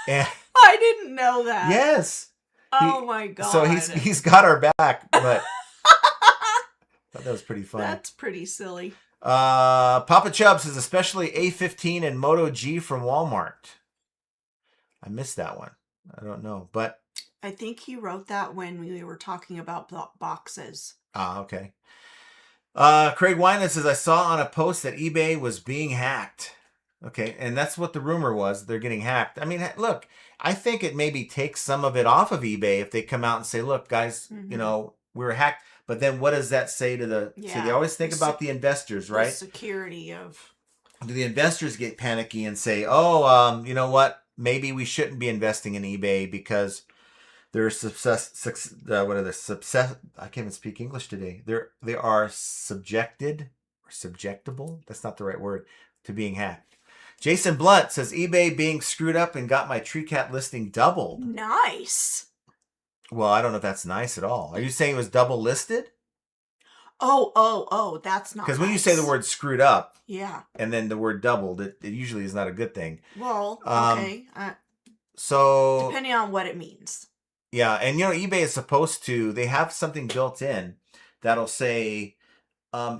S1: And
S2: I didn't know that.
S1: Yes.
S2: Oh my god.
S1: So he's got our back, but I thought that was pretty funny.
S2: That's pretty silly.
S1: Papa Chubb says, especially A15 and Moto G from Walmart. I missed that one. I don't know, but
S2: I think he wrote that when we were talking about boxes.
S1: Okay. Craig Winan says, I saw on a post that eBay was being hacked. Okay, and that's what the rumor was. They're getting hacked. Look, I think it maybe takes some of it off of eBay if they come out and say, look, guys, we were hacked. But then what does that say to the... See, they always think about the investors,
S2: the
S1: right?
S2: security of...
S1: Do the investors get panicky and say, you know what? Maybe we shouldn't be investing in eBay because they're what are the success? I can't even speak English today. They are subjected or subjectable. That's not the right word, to being hacked. Jason Blunt says eBay being screwed up and got my tree cat listing doubled.
S2: Nice.
S1: Well, I don't know if that's nice at all. Are you saying it was double listed?
S2: Oh, that's not
S1: Because
S2: nice.
S1: when you say the word screwed up,
S2: yeah,
S1: and then the word doubled, it usually is not a good thing.
S2: Well, okay.
S1: So
S2: depending on what it means.
S1: Yeah, and eBay is supposed to, they have something built in that'll say,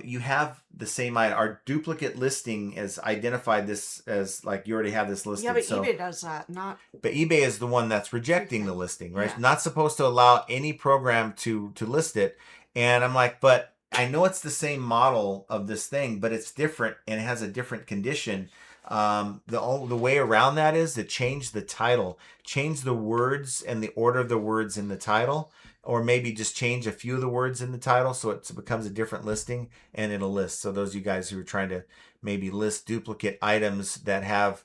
S1: you have the same item. Our duplicate listing has identified this as like you already have this listed.
S2: Yeah, but eBay does that, not.
S1: But eBay is the one that's rejecting the listing, right?
S2: Yeah.
S1: Not supposed to allow any program to list it. And I'm like, but I know it's the same model of this thing, but it's different and it has a different condition. The way around that is to change the title, change the words and the order of the words in the title, or maybe just change a few of the words in the title so it becomes a different listing and it'll list. So those of you guys who are trying to maybe list duplicate items that have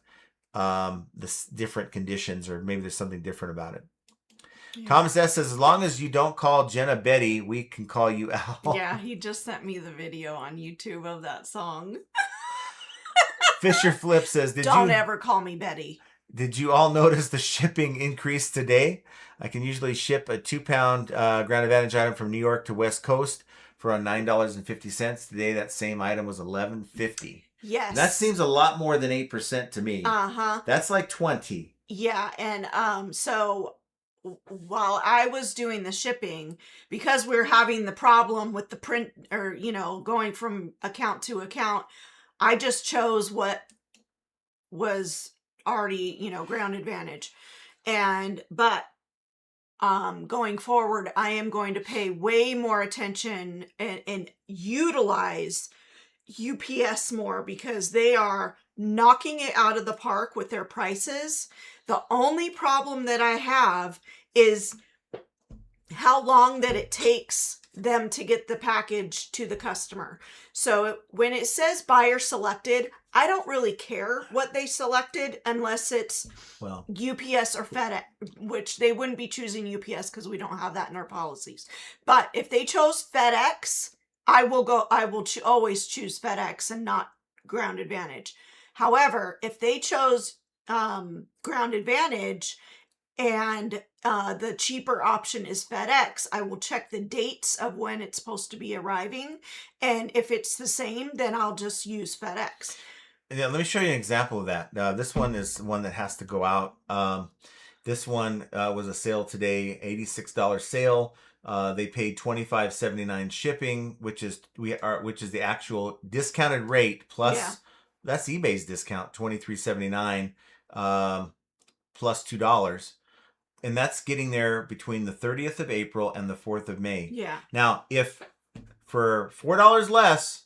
S1: this different conditions, or maybe there's something different about it. Yeah. Thomas S says, as long as you don't call Jenna Betty, we can call you Al.
S2: Yeah, he just sent me the video on YouTube of that song.
S1: Fisher Flip says,
S2: don't ever call me Betty.
S1: Did you all notice the shipping increase today? I can usually ship a 2-pound Ground Advantage item from New York to West Coast for $9.50. Today, that same item was $11.50.
S2: Yes.
S1: That seems a lot more than 8% to me.
S2: Uh-huh.
S1: That's like 20.
S2: Yeah, and so while I was doing the shipping, because we're having the problem with the print, or going from account to account, I just chose what was already Ground Advantage, but going forward, I am going to pay way more attention and utilize UPS more, because they are knocking it out of the park with their prices. The only problem that I have is how long that it takes them to get the package to the customer. So when it says buyer selected, I don't really care what they selected unless it's UPS or FedEx, which they wouldn't be choosing UPS because we don't have that in our policies. But if they chose FedEx, I will always choose FedEx and not Ground Advantage. However, if they chose Ground Advantage and the cheaper option is FedEx, I will check the dates of when it's supposed to be arriving. And if it's the same, then I'll just use FedEx.
S1: Yeah, let me show you an example of that. This one is one that has to go out. This one was a sale today, $86 sale. They paid $25.79 shipping, which is the actual discounted rate plus that's eBay's discount, $23.79 plus $2. And that's getting there between the 30th of April and the 4th of May.
S2: Yeah.
S1: Now, if for $4 less,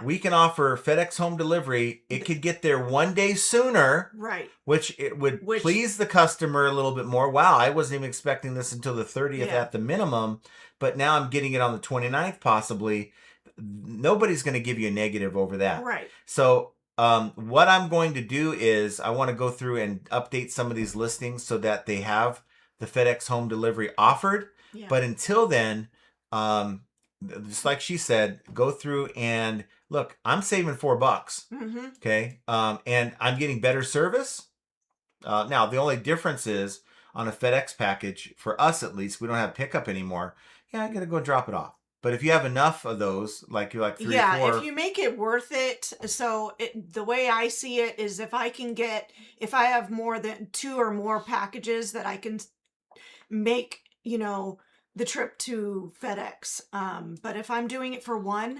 S1: we can offer FedEx home delivery, it could get there one day sooner.
S2: Right.
S1: Which it would please the customer a little bit more. Wow, I wasn't even expecting this until the 30th at the minimum, but now I'm getting it on the 29th possibly. Nobody's going to give you a negative over that.
S2: Right.
S1: So what I'm going to do is I want to go through and update some of these listings so that they have the FedEx home delivery offered. Yeah. But until then, just like she said, go through and look, I'm saving $4.
S2: Mm-hmm.
S1: Okay. And I'm getting better service. Now, the only difference is on a FedEx package, for us at least, we don't have pickup anymore. Yeah, I got to go drop it off. But if you have enough of those, like you're like 3 or 4.
S2: Yeah, if you make it worth it. So the way I see it is if I have more than 2 or more packages that I can make, the trip to FedEx. But if I'm doing it for one,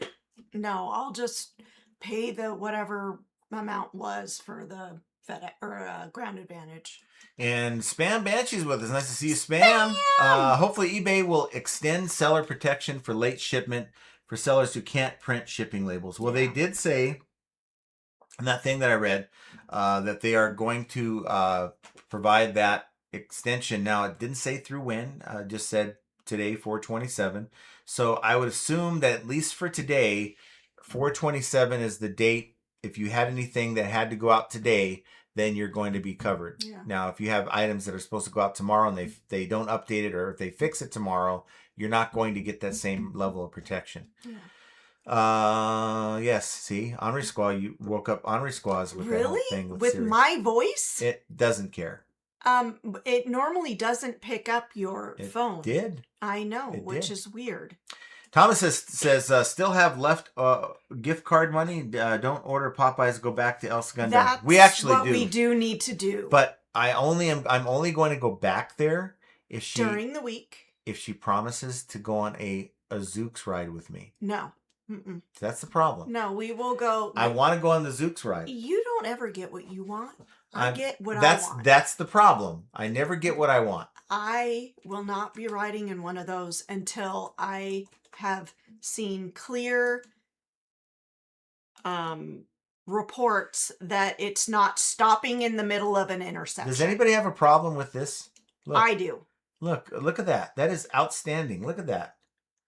S2: no, I'll just pay the whatever amount was for the FedEx or Ground Advantage.
S1: And Spam Banshee's with us. Nice to see you, Spam. Hopefully eBay will extend seller protection for late shipment for sellers who can't print shipping labels. Well, they did say in that thing that I read that they are going to provide that extension. Now, it didn't say through when. Just said today, 4/27. So I would assume that at least for today, 4/27 is the date. If you had anything that had to go out today, then you're going to be covered.
S2: Yeah.
S1: Now, if you have items that are supposed to go out tomorrow and they don't update it, or if they fix it tomorrow, you're not going to get that same level of protection.
S2: Yeah.
S1: Yes. See, Henri Squaw, you woke up Henri Squaws with that whole thing
S2: Really? With
S1: Siri.
S2: my voice?
S1: It doesn't care.
S2: It normally doesn't pick up your phone.
S1: It did.
S2: I know, which
S1: did.
S2: is weird.
S1: Thomas says still have left gift card money. Don't order Popeyes. Go back to El Segundo.
S2: That's
S1: we actually
S2: what
S1: do.
S2: we do need to do.
S1: But I'm only going to go back there if she
S2: during the week.
S1: If she promises to go on a Zooks ride with me.
S2: No. Mm-mm.
S1: That's the problem.
S2: No, we will go.
S1: I want to go on the Zooks ride.
S2: You don't ever get what you want. I get what I want.
S1: That's the problem. I never get what I want.
S2: I will not be riding in one of those until I have seen clear reports that it's not stopping in the middle of an intersection.
S1: Does anybody have a problem with this?
S2: Look, I do.
S1: Look at that. That is outstanding. Look at that.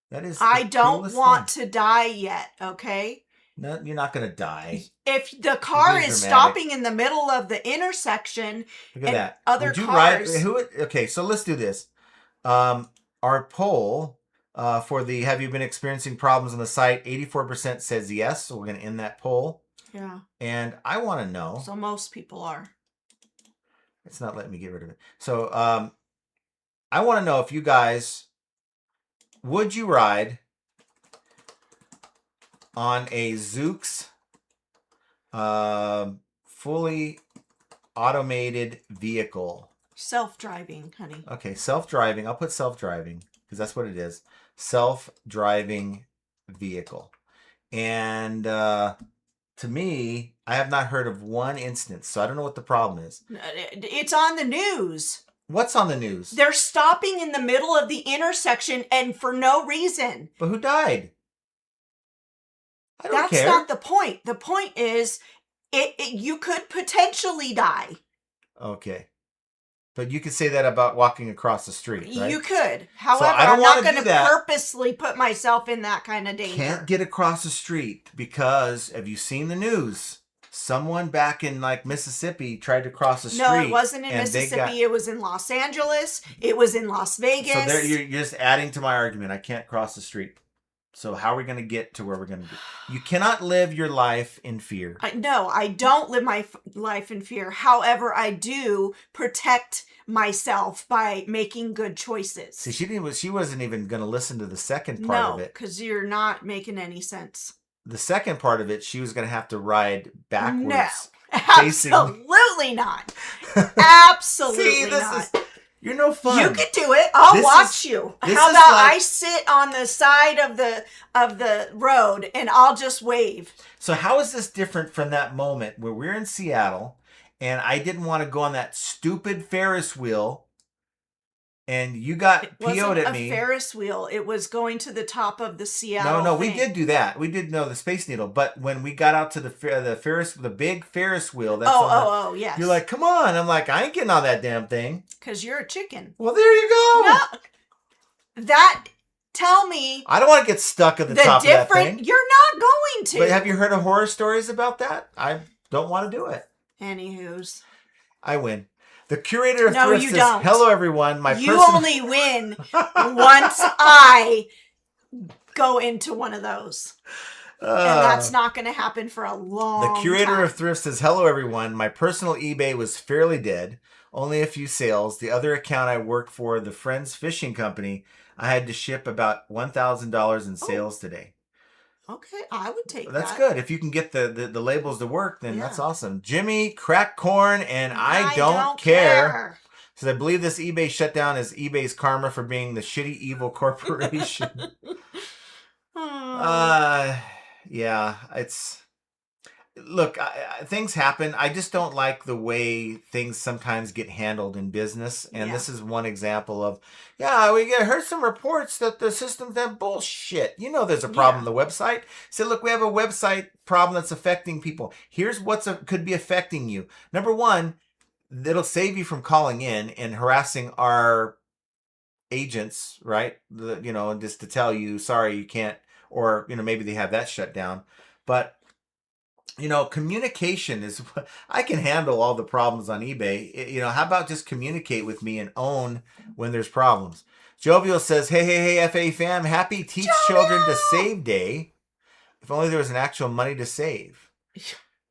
S1: That is.
S2: I don't want to die yet, okay?
S1: No, you're not going to die.
S2: If the car is stopping in the middle of the intersection,
S1: look at that.
S2: Other cars.
S1: Okay, so let's do this. Our poll for the have you been experiencing problems on the site? 84% says yes, so we're going to end that poll.
S2: Yeah.
S1: And I want to know.
S2: So most people are.
S1: It's not letting me get rid of it. So I want to know if you guys would you ride on a Zooks fully automated vehicle.
S2: Self-driving, honey.
S1: Okay, self-driving. I'll put self-driving because that's what it is. Self-driving vehicle. And to me, I have not heard of one instance, so I don't know what the problem is.
S2: It's on the news.
S1: What's on the news?
S2: They're stopping in the middle of the intersection and for no reason.
S1: But who died? I don't
S2: care. That's not the point. The point is, you could potentially die.
S1: Okay. But you could say that about walking across the street, right?
S2: You could. However, so I'm not going to purposely put myself in that kind of danger.
S1: Can't get across the street because, have you seen the news? Someone back in like Mississippi tried to cross the street.
S2: No, it wasn't in Mississippi. It was in Los Angeles. It was in Las Vegas.
S1: So there, you're just adding to my argument. I can't cross the street. So how are we going to get to where we're going to be? You cannot live your life in fear.
S2: No, I don't live my life in fear. However, I do protect myself by making good choices.
S1: See, she wasn't even going to listen to the second part of it.
S2: No, because you're not making any sense.
S1: The second part of it, she was going to have to ride backwards.
S2: No, absolutely not. Absolutely not.
S1: You're no fun.
S2: You could do it. I'll watch you. How about I sit on the side of the road and I'll just wave.
S1: So how is this different from that moment where we're in Seattle and I didn't want to go on that stupid Ferris wheel and you got PO'd at me?
S2: It wasn't a Ferris wheel. It was going to the top of the Seattle
S1: No, we did do that. We did know the Space Needle. But when we got out to the big Ferris wheel, that's
S2: yes.
S1: You're like, come on. I'm like, I ain't getting on that damn thing.
S2: Because you're a chicken.
S1: Well, there you go.
S2: No, tell me.
S1: I don't want to get stuck at the top of that thing.
S2: You're not going to.
S1: But have you heard of horror stories about that? I don't want to do it.
S2: Anywho's.
S1: I win. The curator of thrift says,
S2: don't.
S1: hello, everyone.
S2: You only win once I go into one of those. And that's not going to happen for a long time.
S1: The curator of thrift says, hello, everyone. My personal eBay was fairly dead. Only a few sales. The other account I work for, the Friends Fishing Company, I had to ship about $1,000 in sales today.
S2: Okay, I would take that.
S1: That's good. If you can get the labels to work, then that's awesome. Jimmy, crack corn, and I don't care. So I believe this eBay shutdown is eBay's karma for being the shitty, evil corporation. Yeah, it's... Look, things happen. I just don't like the way things sometimes get handled in business. And this is one example of, we heard some reports that the system's that bullshit. You know there's a problem on the website. Say, look, we have a website problem that's affecting people. Here's could be affecting you. Number one, it'll save you from calling in and harassing our agents, right? Just to tell you, sorry, you can't, or maybe they have that shut down. But communication is. I can handle all the problems on eBay. How about just communicate with me and own when there's problems? Jovial says, hey, FA fam, happy Teach Children to Save Day. If only there was an actual money to save.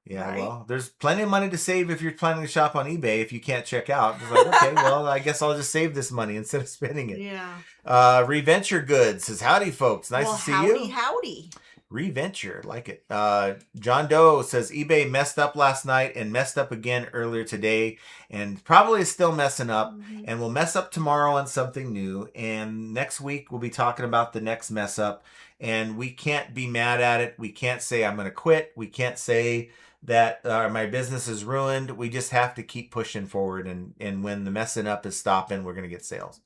S1: Yeah,
S2: right?
S1: well, there's plenty of money to save if you're planning to shop on eBay if you can't check out. It's like, okay, well, I guess I'll just save this money instead of spending it.
S2: Yeah.
S1: Reventure Goods says, howdy, folks. Nice to see you.
S2: Howdy.
S1: Reventure, like it. John Doe says, eBay messed up last night and messed up again earlier today and probably is still messing up and will mess up tomorrow on something new. And next week, we'll be talking about the next mess up. And we can't be mad at it. We can't say, I'm going to quit. We can't say that my business is ruined. We just have to keep pushing forward. And when the messing up is stopping, we're going to get sales.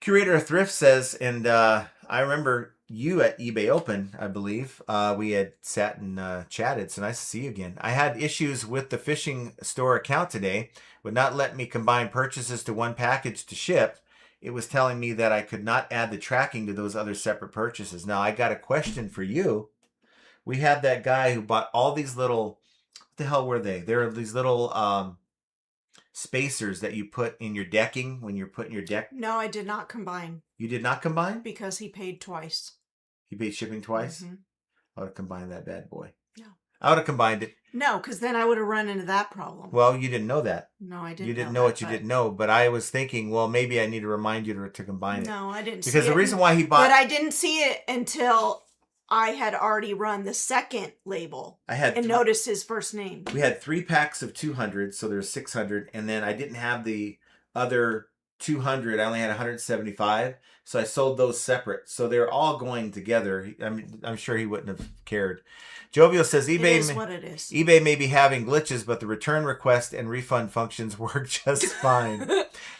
S1: Curator of Thrift says, and I remember you at eBay Open, I believe. We had sat and chatted. So nice to see you again. I had issues with the fishing store account today. Would not let me combine purchases to one package to ship. It was telling me that I could not add the tracking to those other separate purchases. Now, I got a question for you. We had that guy who bought all these little, what the hell were they? They're these little spacers that you put in your decking when you're putting your deck.
S2: No, I did not combine.
S1: You did not combine?
S2: Because he paid twice.
S1: He paid shipping twice?
S2: Mm-hmm.
S1: I would have combined that bad boy.
S2: No.
S1: I would have combined it.
S2: No, because then I would have run into that problem.
S1: Well, you didn't know that.
S2: No, I didn't.
S1: You didn't know what you didn't know, but I was thinking, well, maybe I need to remind you to combine it.
S2: No, I didn't.
S1: Because the reason why he bought,
S2: but I didn't see it until I had already run the second label. And noticed his first name.
S1: We had 3 packs of 200, so there's 600, and then I didn't have the other 200. I only had 175, so I sold those separate. So they're all going together. I'm sure he wouldn't have cared. Jovial says eBay
S2: is what it is.
S1: eBay may be having glitches, but the return request and refund functions work just fine.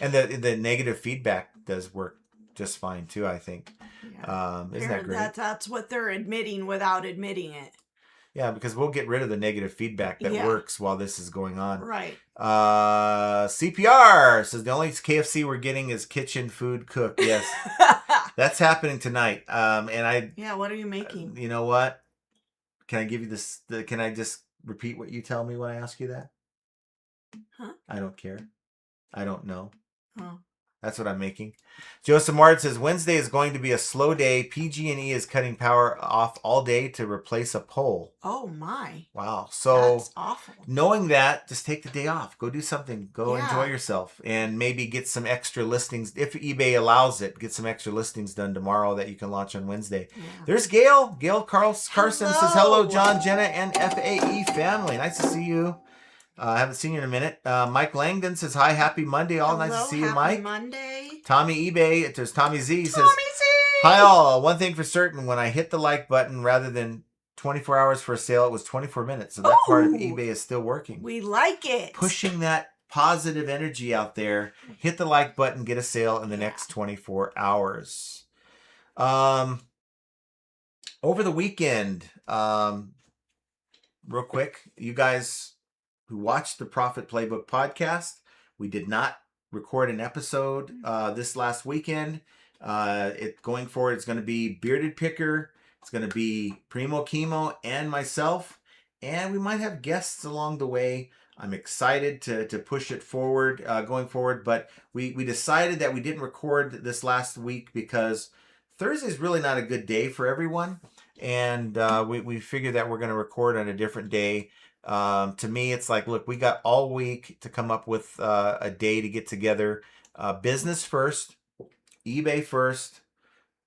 S1: And the negative feedback does work just fine too, I think. Yeah. Isn't that great?
S2: That's what they're admitting without admitting it.
S1: Yeah, because we'll get rid of the negative feedback that works while this is going on.
S2: Right.
S1: CPR says the only KFC we're getting is kitchen food cooked. Yes. That's happening tonight.
S2: Yeah, what are you making?
S1: You know what? Can I give you this? Can I just repeat what you tell me when I ask you that?
S2: Huh?
S1: I don't care. I don't know.
S2: Oh.
S1: That's what I'm making. Joseph Mard says Wednesday is going to be a slow day. PG&E is cutting power off all day to replace a pole.
S2: Oh my!
S1: Wow. So
S2: that's awful.
S1: Knowing that, just take the day off. Go do something. Go enjoy yourself, and maybe get some extra listings if eBay allows it. Get some extra listings done tomorrow that you can launch on Wednesday. Yeah. There's Gail. Gail Carson says hello, John, Jenna, and FAE family. Nice to see you. I haven't seen you in a minute. Mike Langdon says, hi, happy Monday. All nice to see you, Mike.
S2: Happy Monday.
S1: Tommy eBay, there's Tommy Z says, hi all. One thing for certain, when I hit the like button, rather than 24 hours for a sale, it was 24 minutes. So that part of eBay is still working.
S2: We like it.
S1: Pushing that positive energy out there. Hit the like button, get a sale in the next 24 hours. Over the weekend, real quick, you guys who watched the Profit Playbook podcast, we did not record an episode this last weekend. Going forward, it's going to be Bearded Picker, it's going to be Primo Chemo and myself, and we might have guests along the way. I'm excited to push it forward, going forward, but we decided that we didn't record this last week because Thursday is really not a good day for everyone, and we figured that we're going to record on a different day. To me, it's like, look, we got all week to come up with a day to get together. Business first, eBay first,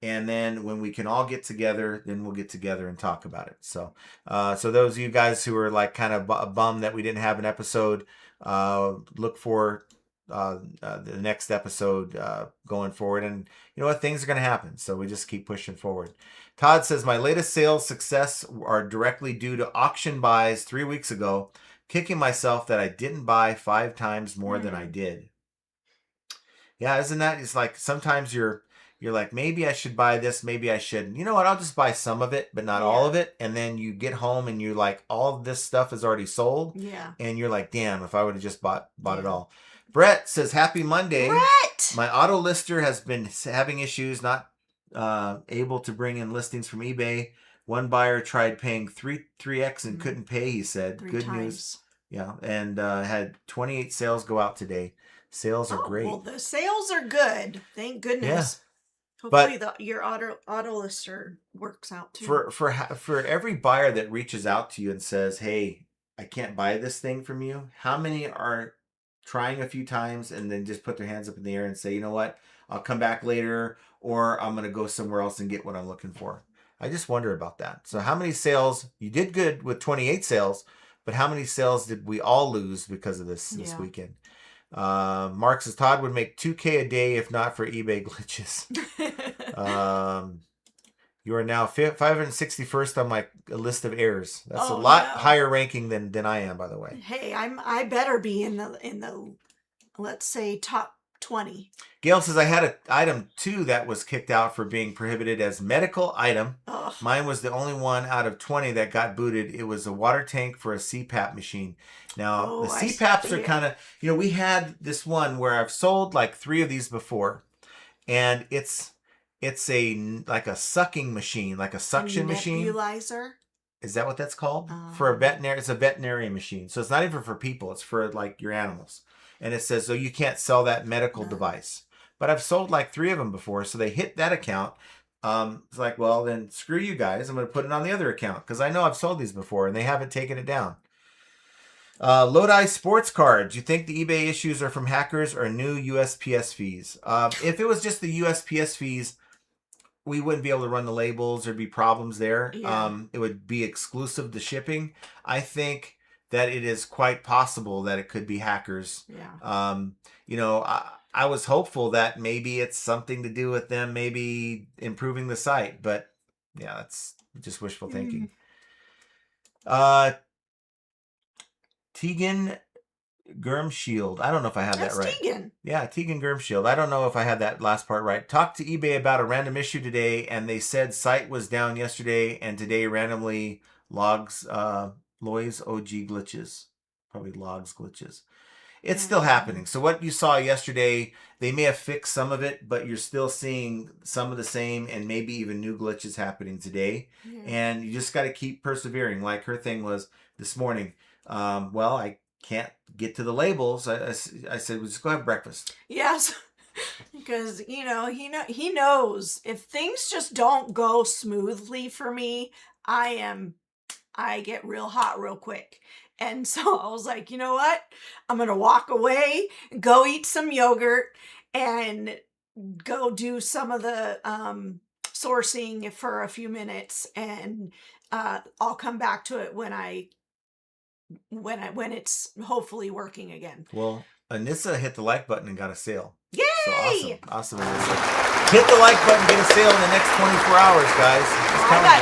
S1: and then when we can all get together, then we'll get together and talk about it. So those of you guys who are like kind of bummed that we didn't have an episode, look for the next episode going forward. And you know what? Things are going to happen. So we just keep pushing forward. Todd says, my latest sales success are directly due to auction buys 3 weeks ago, kicking myself that I didn't buy 5 times more than I did. Yeah, isn't that? It's like sometimes you're like, maybe I should buy this, maybe I shouldn't. You know what? I'll just buy some of it, but not all of it. And then you get home and you're like, all of this stuff is already sold.
S2: Yeah.
S1: And you're like, damn, if I would have just bought it all. Brett says, happy Monday.
S2: Brett!
S1: My auto lister has been having issues, not able to bring in listings from eBay. One buyer tried paying 3x and couldn't pay, he said.
S2: 3
S1: Good
S2: times.
S1: news. Yeah, and had 28 sales go out today. Sales are great.
S2: Well, the sales are good. Thank goodness.
S1: Yeah.
S2: Hopefully your auto lister works out too.
S1: For every buyer that reaches out to you and says, hey, I can't buy this thing from you, how many are trying a few times and then just put their hands up in the air and say, you know what, I'll come back later, or I'm going to go somewhere else and get what I'm looking for? I just wonder about that. So how many sales, you did good with 28 sales, but how many sales did we all lose because of this weekend? Mark says Todd would make $2,000 a day if not for eBay glitches. You are now 561st on my list of errors. That's a lot higher ranking than I am, by the way.
S2: Hey, I better be in the let's say top 20.
S1: Gail says I had an item too that was kicked out for being prohibited as medical item.
S2: Ugh.
S1: Mine was the only one out of 20 that got booted. It was a water tank for a CPAP machine. Now the CPAPs are kind of, we had this one where I've sold like 3 of these before, and it's like a sucking machine, like a suction machine.
S2: Nebulizer.
S1: Is that what that's called? For a veterinary, it's a veterinary machine. So it's not even for people. It's for like your animals. And it says, so you can't sell that medical device. But I've sold like 3 of them before. So they hit that account. It's like, well, then screw you guys. I'm going to put it on the other account because I know I've sold these before and they haven't taken it down. Lodi Sports Cards. You think the eBay issues are from hackers or new USPS fees? If it was just the USPS fees, we wouldn't be able to run the labels. There'd be problems there.
S2: Yeah.
S1: It would be exclusive to shipping. I think that it is quite possible that it could be hackers.
S2: Yeah.
S1: I was hopeful that maybe it's something to do with them maybe improving the site, but yeah, that's just wishful thinking. Tegan Germshield. I don't know if I had that right.
S2: Tegan.
S1: Yeah, Tegan Germshield. I don't know if I had that last part right. Talked to eBay about a random issue today, and they said site was down yesterday, and today randomly logs Lois OG glitches. Probably logs glitches. It's still happening. So what you saw yesterday, they may have fixed some of it, but you're still seeing some of the same and maybe even new glitches happening today.
S2: Yeah.
S1: And you just got to keep persevering. Like her thing was this morning. I can't get to the labels. I said, well, just go have breakfast.
S2: Yes. Because, he knows if things just don't go smoothly for me, I get real hot real quick. And so I was like, you know what? I'm going to walk away, go eat some yogurt, and go do some of the sourcing for a few minutes. And I'll come back to it when it's hopefully working again.
S1: Well, Anissa hit the like button and got a sale.
S2: Yay!
S1: So awesome, Anissa. Hit the like button, get a sale in the next 24 hours, guys.
S2: I got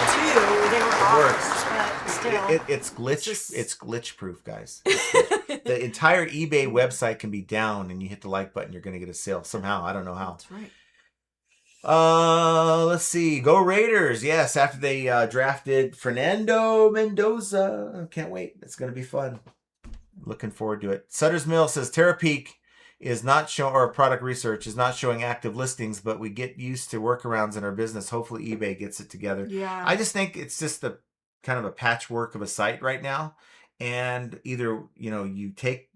S2: 2. They were offers, but still.
S1: It's glitch proof, guys. The entire eBay website can be down, and you hit the like button, you're going to get a sale somehow. I don't know how.
S2: That's right.
S1: Let's see. Go Raiders. Yes, after they drafted Fernando Mendoza. Can't wait. It's going to be fun. Looking forward to it. Sutter's Mill says TerraPeak is not showing, or product research is not showing active listings, but we get used to workarounds in our business. Hopefully eBay gets it together.
S2: Yeah.
S1: I just think it's just a kind of a patchwork of a site right now. And either, you take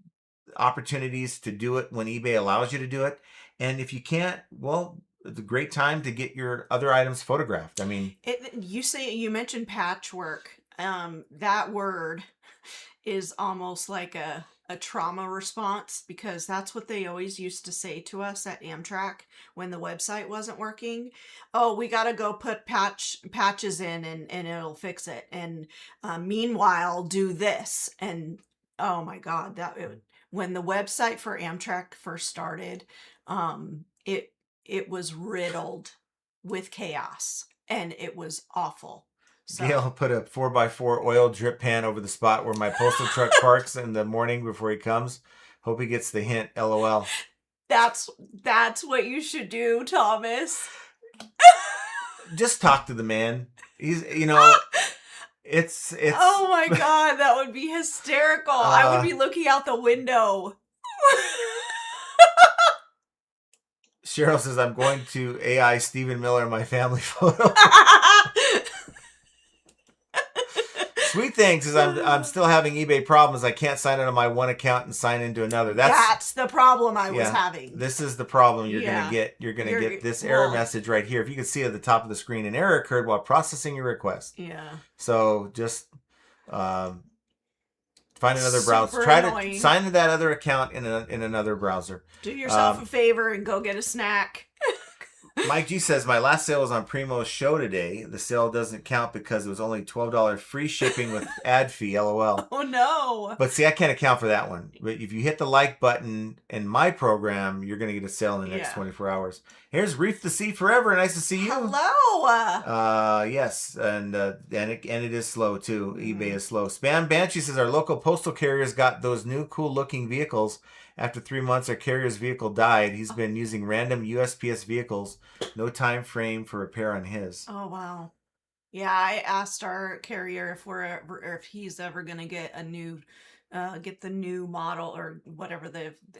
S1: opportunities to do it when eBay allows you to do it. And if you can't, well, it's a great time to get your other items photographed. I mean,
S2: you mentioned patchwork. That word is almost like a trauma response, because that's what they always used to say to us at Amtrak when the website wasn't working. Oh, we got to go put patches in and it'll fix it. And meanwhile, do this. And oh my God, when the website for Amtrak first started, it was riddled with chaos and it was awful. So.
S1: Gail put a 4x4 oil drip pan over the spot where my postal truck parks in the morning before he comes. Hope he gets the hint. LOL.
S2: That's what you should do, Thomas.
S1: Just talk to the man. He's, it's.
S2: Oh my God, that would be hysterical. I would be looking out the window.
S1: Cheryl says, I'm going to AI Stephen Miller my family photo. Sweet thing says, I'm still having eBay problems. I can't sign out of my one account and sign into another.
S2: That's the problem I was having.
S1: This is the problem you're
S2: Yeah.
S1: gonna get. You're gonna get this error message right here. If you can see at the top of the screen, an error occurred while processing your request.
S2: Yeah.
S1: So just find another browser.
S2: Super
S1: Try
S2: annoying.
S1: to sign into that other account in another browser.
S2: Do yourself a favor and go get a snack.
S1: Mike G says, my last sale was on Primo's show today. The sale doesn't count because it was only $12 free shipping with ad fee, LOL.
S2: Oh, no.
S1: But see, I can't account for that one. But if you hit the like button in my program, you're going to get a sale in the next 24 hours. Here's Reef the Sea Forever. Nice to see you.
S2: Hello.
S1: Yes, and it is slow, too. eBay is slow. Spam Banshee says, our local postal carriers got those new cool-looking vehicles. After 3 months, our carrier's vehicle died. He's been using random USPS vehicles. No time frame for repair on his.
S2: Oh, wow. Yeah, I asked our carrier if he's ever going to get the new model or whatever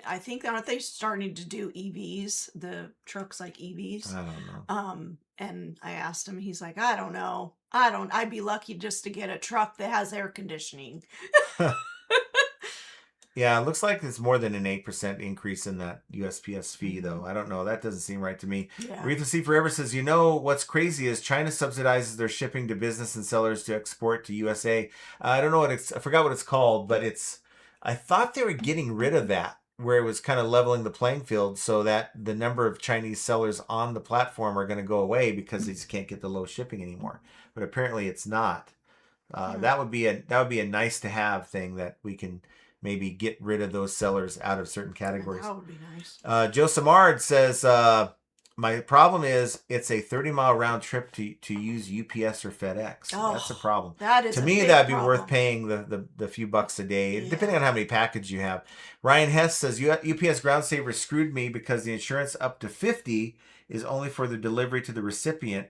S2: I think, aren't they starting to do EVs, the trucks like EVs?
S1: I don't know.
S2: And I asked him, he's like, I don't know. I'd be lucky just to get a truck that has air conditioning.
S1: Yeah, it looks like it's more than an 8% increase in that USPS fee, though. I don't know. That doesn't seem right to me.
S2: Yeah.
S1: Aretha C. Forever says, you know what's crazy is China subsidizes their shipping to business and sellers to export to USA. I don't know I forgot what it's called, but I thought they were getting rid of that, where it was kind of leveling the playing field so that the number of Chinese sellers on the platform are going to go away because they just can't get the low shipping anymore. But apparently it's not. That would be a nice to have thing that we can maybe get rid of those sellers out of certain categories.
S2: That would be nice.
S1: Joe Samard says, my problem is it's a 30-mile round trip to use UPS or FedEx.
S2: Oh,
S1: that's a problem.
S2: That is
S1: to
S2: a
S1: me,
S2: big
S1: that'd be
S2: problem.
S1: worth paying the few bucks a day, depending on how many packages you have. Ryan Hess says, UPS Ground Saver screwed me because the insurance up to $50 is only for the delivery to the recipient.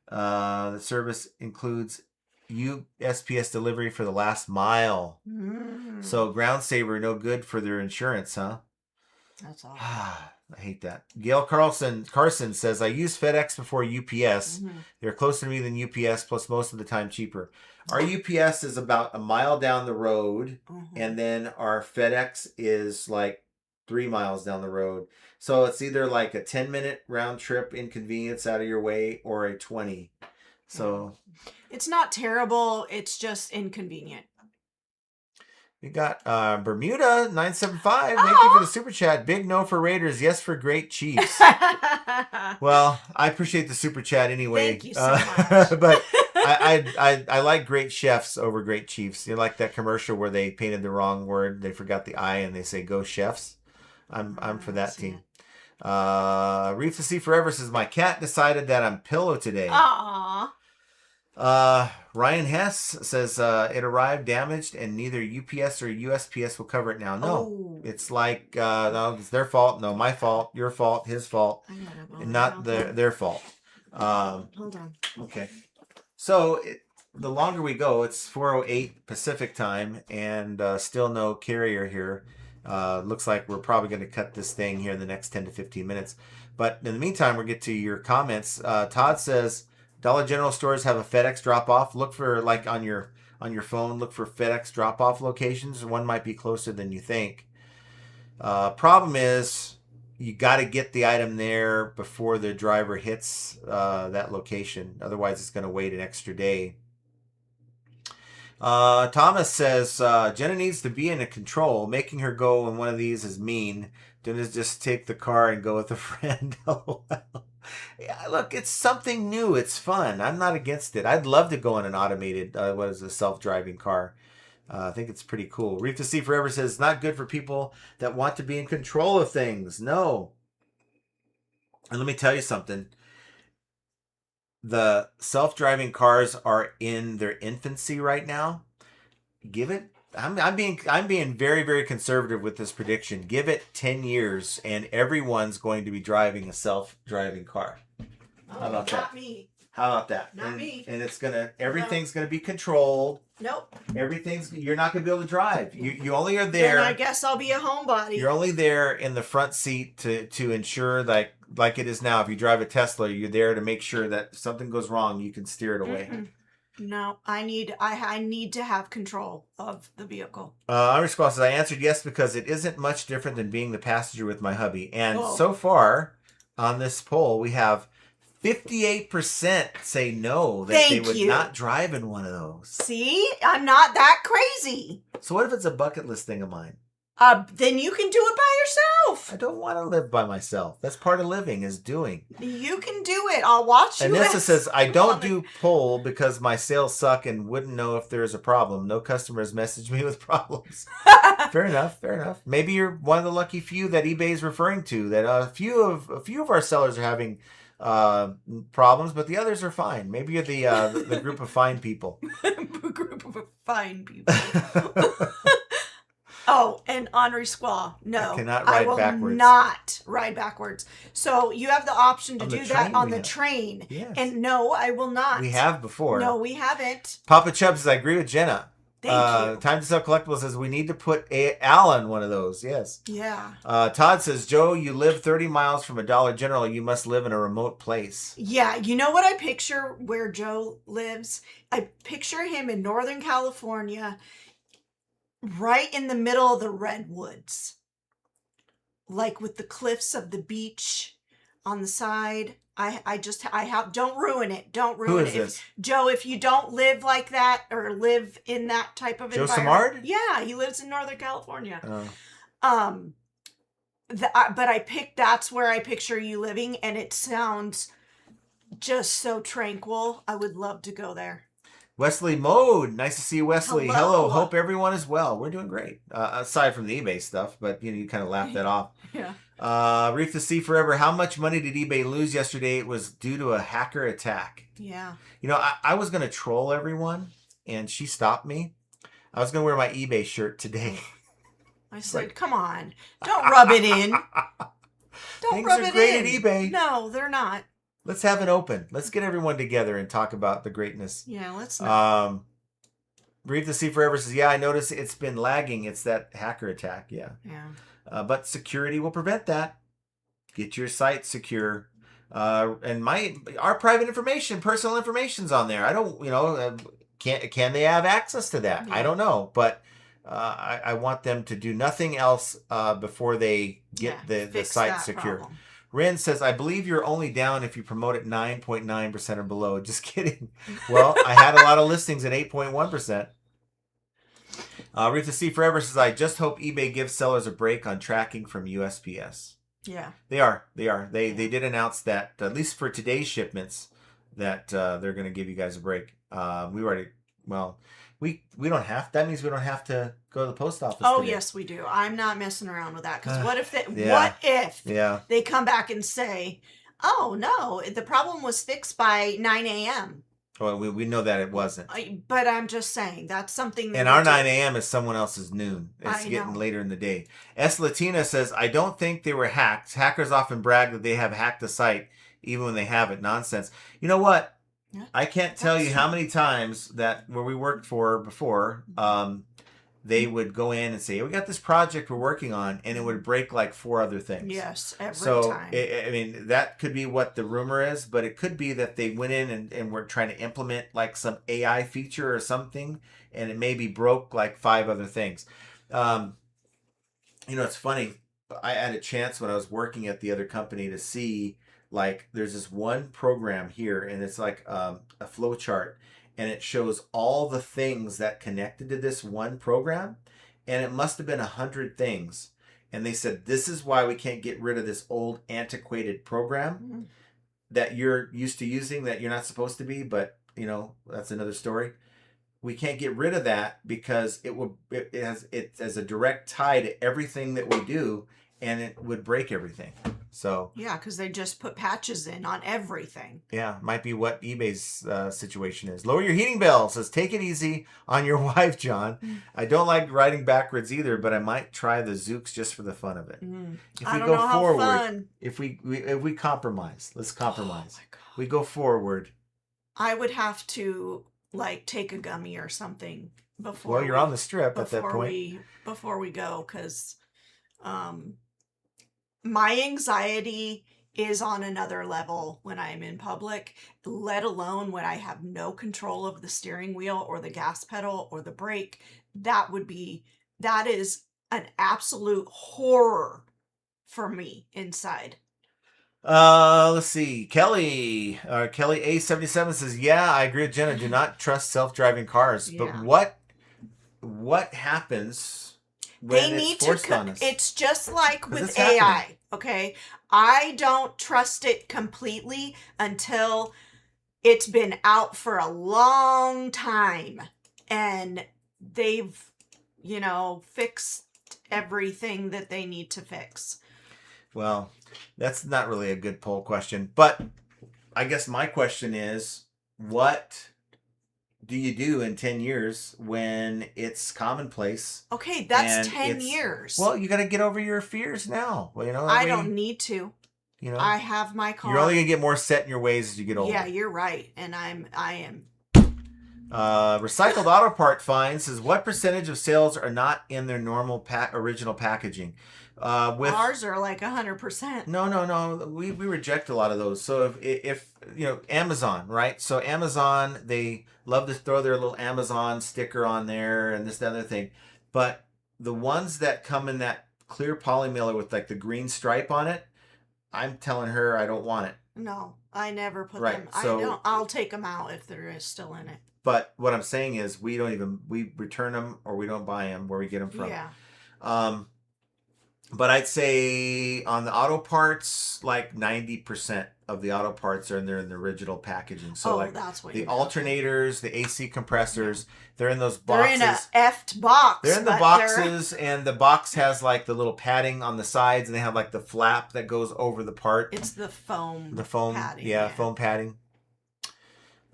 S1: The service includes USPS delivery for the last mile. So Ground Saver no good for their insurance, huh?
S2: That's awful.
S1: I hate that. Gail Carson says, I use FedEx before UPS. They're closer to me than UPS, plus most of the time cheaper. Our UPS is about a mile down the road, and then our FedEx is like 3 miles down the road. So it's either like a 10-minute round trip inconvenience out of your way or a 20. So
S2: it's not terrible. It's just inconvenient.
S1: We got Bermuda 975. Thank you for the super chat. Big no for Raiders, yes for great Chiefs. Well, I appreciate the super chat anyway.
S2: Thank you so much.
S1: But I like great chefs over great Chiefs. You like that commercial where they painted the wrong word, they forgot the I, and they say go chefs. I'm for that team. Reef to See Forever says, my cat decided that I'm pillow today.
S2: Aww.
S1: Ryan Hess says it arrived damaged and neither UPS or USPS will cover it now. No, it's like no, it's their fault. No, my fault, your fault, his fault, and not their fault.
S2: Hold on.
S1: Okay. So the longer we go, it's 4:08 Pacific time and still no carrier here. Looks like we're probably going to cut this thing here in the next 10 to 15 minutes. But in the meantime, we'll get to your comments. Todd says, Dollar General stores have a FedEx drop-off. Look for, like, on your phone, look for FedEx drop-off locations. One might be closer than you think. Problem is, you got to get the item there before the driver hits that location. Otherwise, it's going to wait an extra day. Thomas says, Jenna needs to be in control. Making her go in one of these is mean. Jenna just take the car and go with a friend. Yeah, look, it's something new. It's fun. I'm not against it. I'd love to go in an automated, a self-driving car. I think it's pretty cool. Reef to See Forever says, it's not good for people that want to be in control of things. No. And let me tell you something. The self-driving cars are in their infancy right now. Give it. I'm being very, very conservative with this prediction. Give it 10 years and everyone's going to be driving a self-driving car. How about that?
S2: Me.
S1: How about that?
S2: Not me.
S1: And everything's gonna be controlled.
S2: Nope.
S1: You're not gonna be able to drive. You only are there.
S2: Then I guess I'll be a homebody.
S1: You're only there in the front seat to ensure like it is now. If you drive a Tesla, you're there to make sure that if something goes wrong, you can steer it away.
S2: No, I need to have control of the vehicle.
S1: Irish Squall says, I answered yes because it isn't much different than being the passenger with my hubby. And so far on this poll, we have 58% say no, that they would not drive in one of those.
S2: See, I'm not that crazy.
S1: So what if it's a bucket list thing of mine?
S2: Then you can do it by yourself.
S1: I don't want to live by myself. That's part of living, is doing.
S2: You can do it. I'll watch you.
S1: Anissa says, I don't do poll because my sales suck and wouldn't know if there's a problem. No customers message me with problems. Fair enough. Maybe you're one of the lucky few that eBay is referring to. That a few of our sellers are having problems, but the others are fine. Maybe you're the group of fine people.
S2: Group of fine people. Oh, and Henri Squaw. No,
S1: I cannot ride backwards.
S2: I will not ride backwards. So you have the option to do that on the train.
S1: Yes.
S2: And no, I will not.
S1: We have before.
S2: No, we haven't.
S1: Papa Chubb says, I agree with Jenna.
S2: Thank you.
S1: Time to Sell Collectibles says, we need to put Al on one of those. Yes.
S2: Yeah.
S1: Todd says, Joe, you live 30 miles from a Dollar General. You must live in a remote place.
S2: Yeah. You know what I picture where Joe lives? I picture him in Northern California, right in the middle of the redwoods, like with the cliffs of the beach on the side. Don't ruin it. Don't ruin it.
S1: Who is this?
S2: Joe, if you don't live like that or live in that type of environment.
S1: Joe Samard?
S2: Yeah, he lives in Northern California.
S1: Oh.
S2: But that's where I picture you living, and it sounds just so tranquil. I would love to go there.
S1: Wesley Mode, nice to see you, Wesley.
S2: Hello.
S1: Hope everyone is well. We're doing great, aside from the eBay stuff, but you kind of laughed that off.
S2: Yeah.
S1: Reef the Sea Forever. How much money did eBay lose yesterday? It was due to a hacker attack.
S2: Yeah.
S1: I was going to troll everyone, and she stopped me. I was going to wear my eBay shirt today.
S2: I said, come on, don't rub it in.
S1: Things are great at eBay.
S2: No, they're not.
S1: Let's have it open. Let's get everyone together and talk about the greatness.
S2: Yeah, let's not.
S1: Reef the Sea Forever says, yeah, I noticed it's been lagging. It's that hacker attack. Yeah. But security will prevent that. Get your site secure. And our private information, personal information's on there. I don't, can they have access to that?
S2: Yeah.
S1: I don't know. But I want them to do nothing else before they get the site secure.
S2: Problem.
S1: Ren says, I believe you're only down if you promote at 9.9% or below. Just kidding. Well, I had a lot of listings at 8.1%. Reef the Sea Forever says, I just hope eBay gives sellers a break on tracking from USPS. Yeah. They are. They did announce that, at least for today's shipments, that they're going to give you guys a break. We don't have, that means we don't have to go to the post office today.
S2: Yes, we do. I'm not messing around with that, because what if they come back and say, oh, no, the problem was fixed by 9 a.m.
S1: Well, we know that it wasn't.
S2: But I'm just saying, that's something that...
S1: And our 9 a.m. is someone else's noon. It's getting later in the day. S. Latina says, I don't think they were hacked. Hackers often brag that they have hacked the site, even when they haven't. Nonsense. You know what? I can't tell you how many times that where we worked for before, they would go in and say, we got this project we're working on, and it would break like 4 other things.
S2: Yes, every time.
S1: I mean, that could be what the rumor is, but it could be that they went in and were trying to implement like some AI feature or something, and it maybe broke like 5 other things. It's funny. I had a chance when I was working at the other company to see, like, there's this one program here, and it's like a flow chart, and it shows all the things that connected to this one program, and it must have been 100 things. And they said, this is why we can't get rid of this old antiquated program that you're used to using, that you're not supposed to be, but that's another story. We can't get rid of that because it has a direct tie to everything that we do, and it would break everything. So
S2: yeah, because they just put patches in on everything.
S1: Yeah, might be what eBay's situation is. Lower your heating bill says, take it easy on your wife, John. I don't like riding backwards either, but I might try the Zooks just for the fun of it. If we go forward, if we compromise, let's compromise. Oh my God. We go forward.
S2: I would have to like take a gummy or something
S1: Well,
S2: before
S1: you're on the strip at that
S2: before
S1: point.
S2: before we go, because um my anxiety is on another level when I'm in public, let alone when I have no control of the steering wheel or the gas pedal or the brake. That is an absolute horror for me inside.
S1: Let's see. Kelly A77 says, "Yeah, I agree with Jenna. Do not trust self-driving cars. But
S2: Yeah.
S1: what happens
S2: They
S1: when it's
S2: need to,
S1: forced on us?
S2: it's just like
S1: 'Cause
S2: with
S1: it's happening.
S2: AI, okay? I don't trust it completely until it's been out for a long time and they've, fixed everything that they need to fix.
S1: Well, that's not really a good poll question. But I guess my question is, what do you do in 10 years when it's commonplace
S2: Okay, that's
S1: and
S2: 10 years.
S1: well, you got to get over your fears now. Well, that
S2: I
S1: way,
S2: don't need to.
S1: you know,
S2: I have my car.
S1: you're only going to get more set in your ways as you get older.
S2: Yeah, you're right. And I am.
S1: Recycled auto part finds says, what percentage of sales are not in their normal original packaging? With
S2: Ours are like 100%.
S1: No. We reject a lot of those. So if Amazon, right? So Amazon, they love to throw their little Amazon sticker on there and this, that, other thing. But the ones that come in that clear poly mailer with like the green stripe on it, I'm telling her I don't want it.
S2: No, I never put
S1: Right,
S2: them.
S1: so-
S2: I don't. I'll take them out if they're still in it.
S1: But what I'm saying is we return them or we don't buy them where we get them from.
S2: Yeah.
S1: But I'd say on the auto parts, like 90% of the auto parts are in there in the original packaging. So like
S2: that's what
S1: the alternators, the AC compressors, they're in those
S2: They're
S1: boxes.
S2: in a effed box.
S1: They're in the
S2: but
S1: boxes, and the box has like the little padding on the sides, and they have like the flap that goes over the part.
S2: It's the foam.
S1: The foam,
S2: padding,
S1: yeah, foam padding.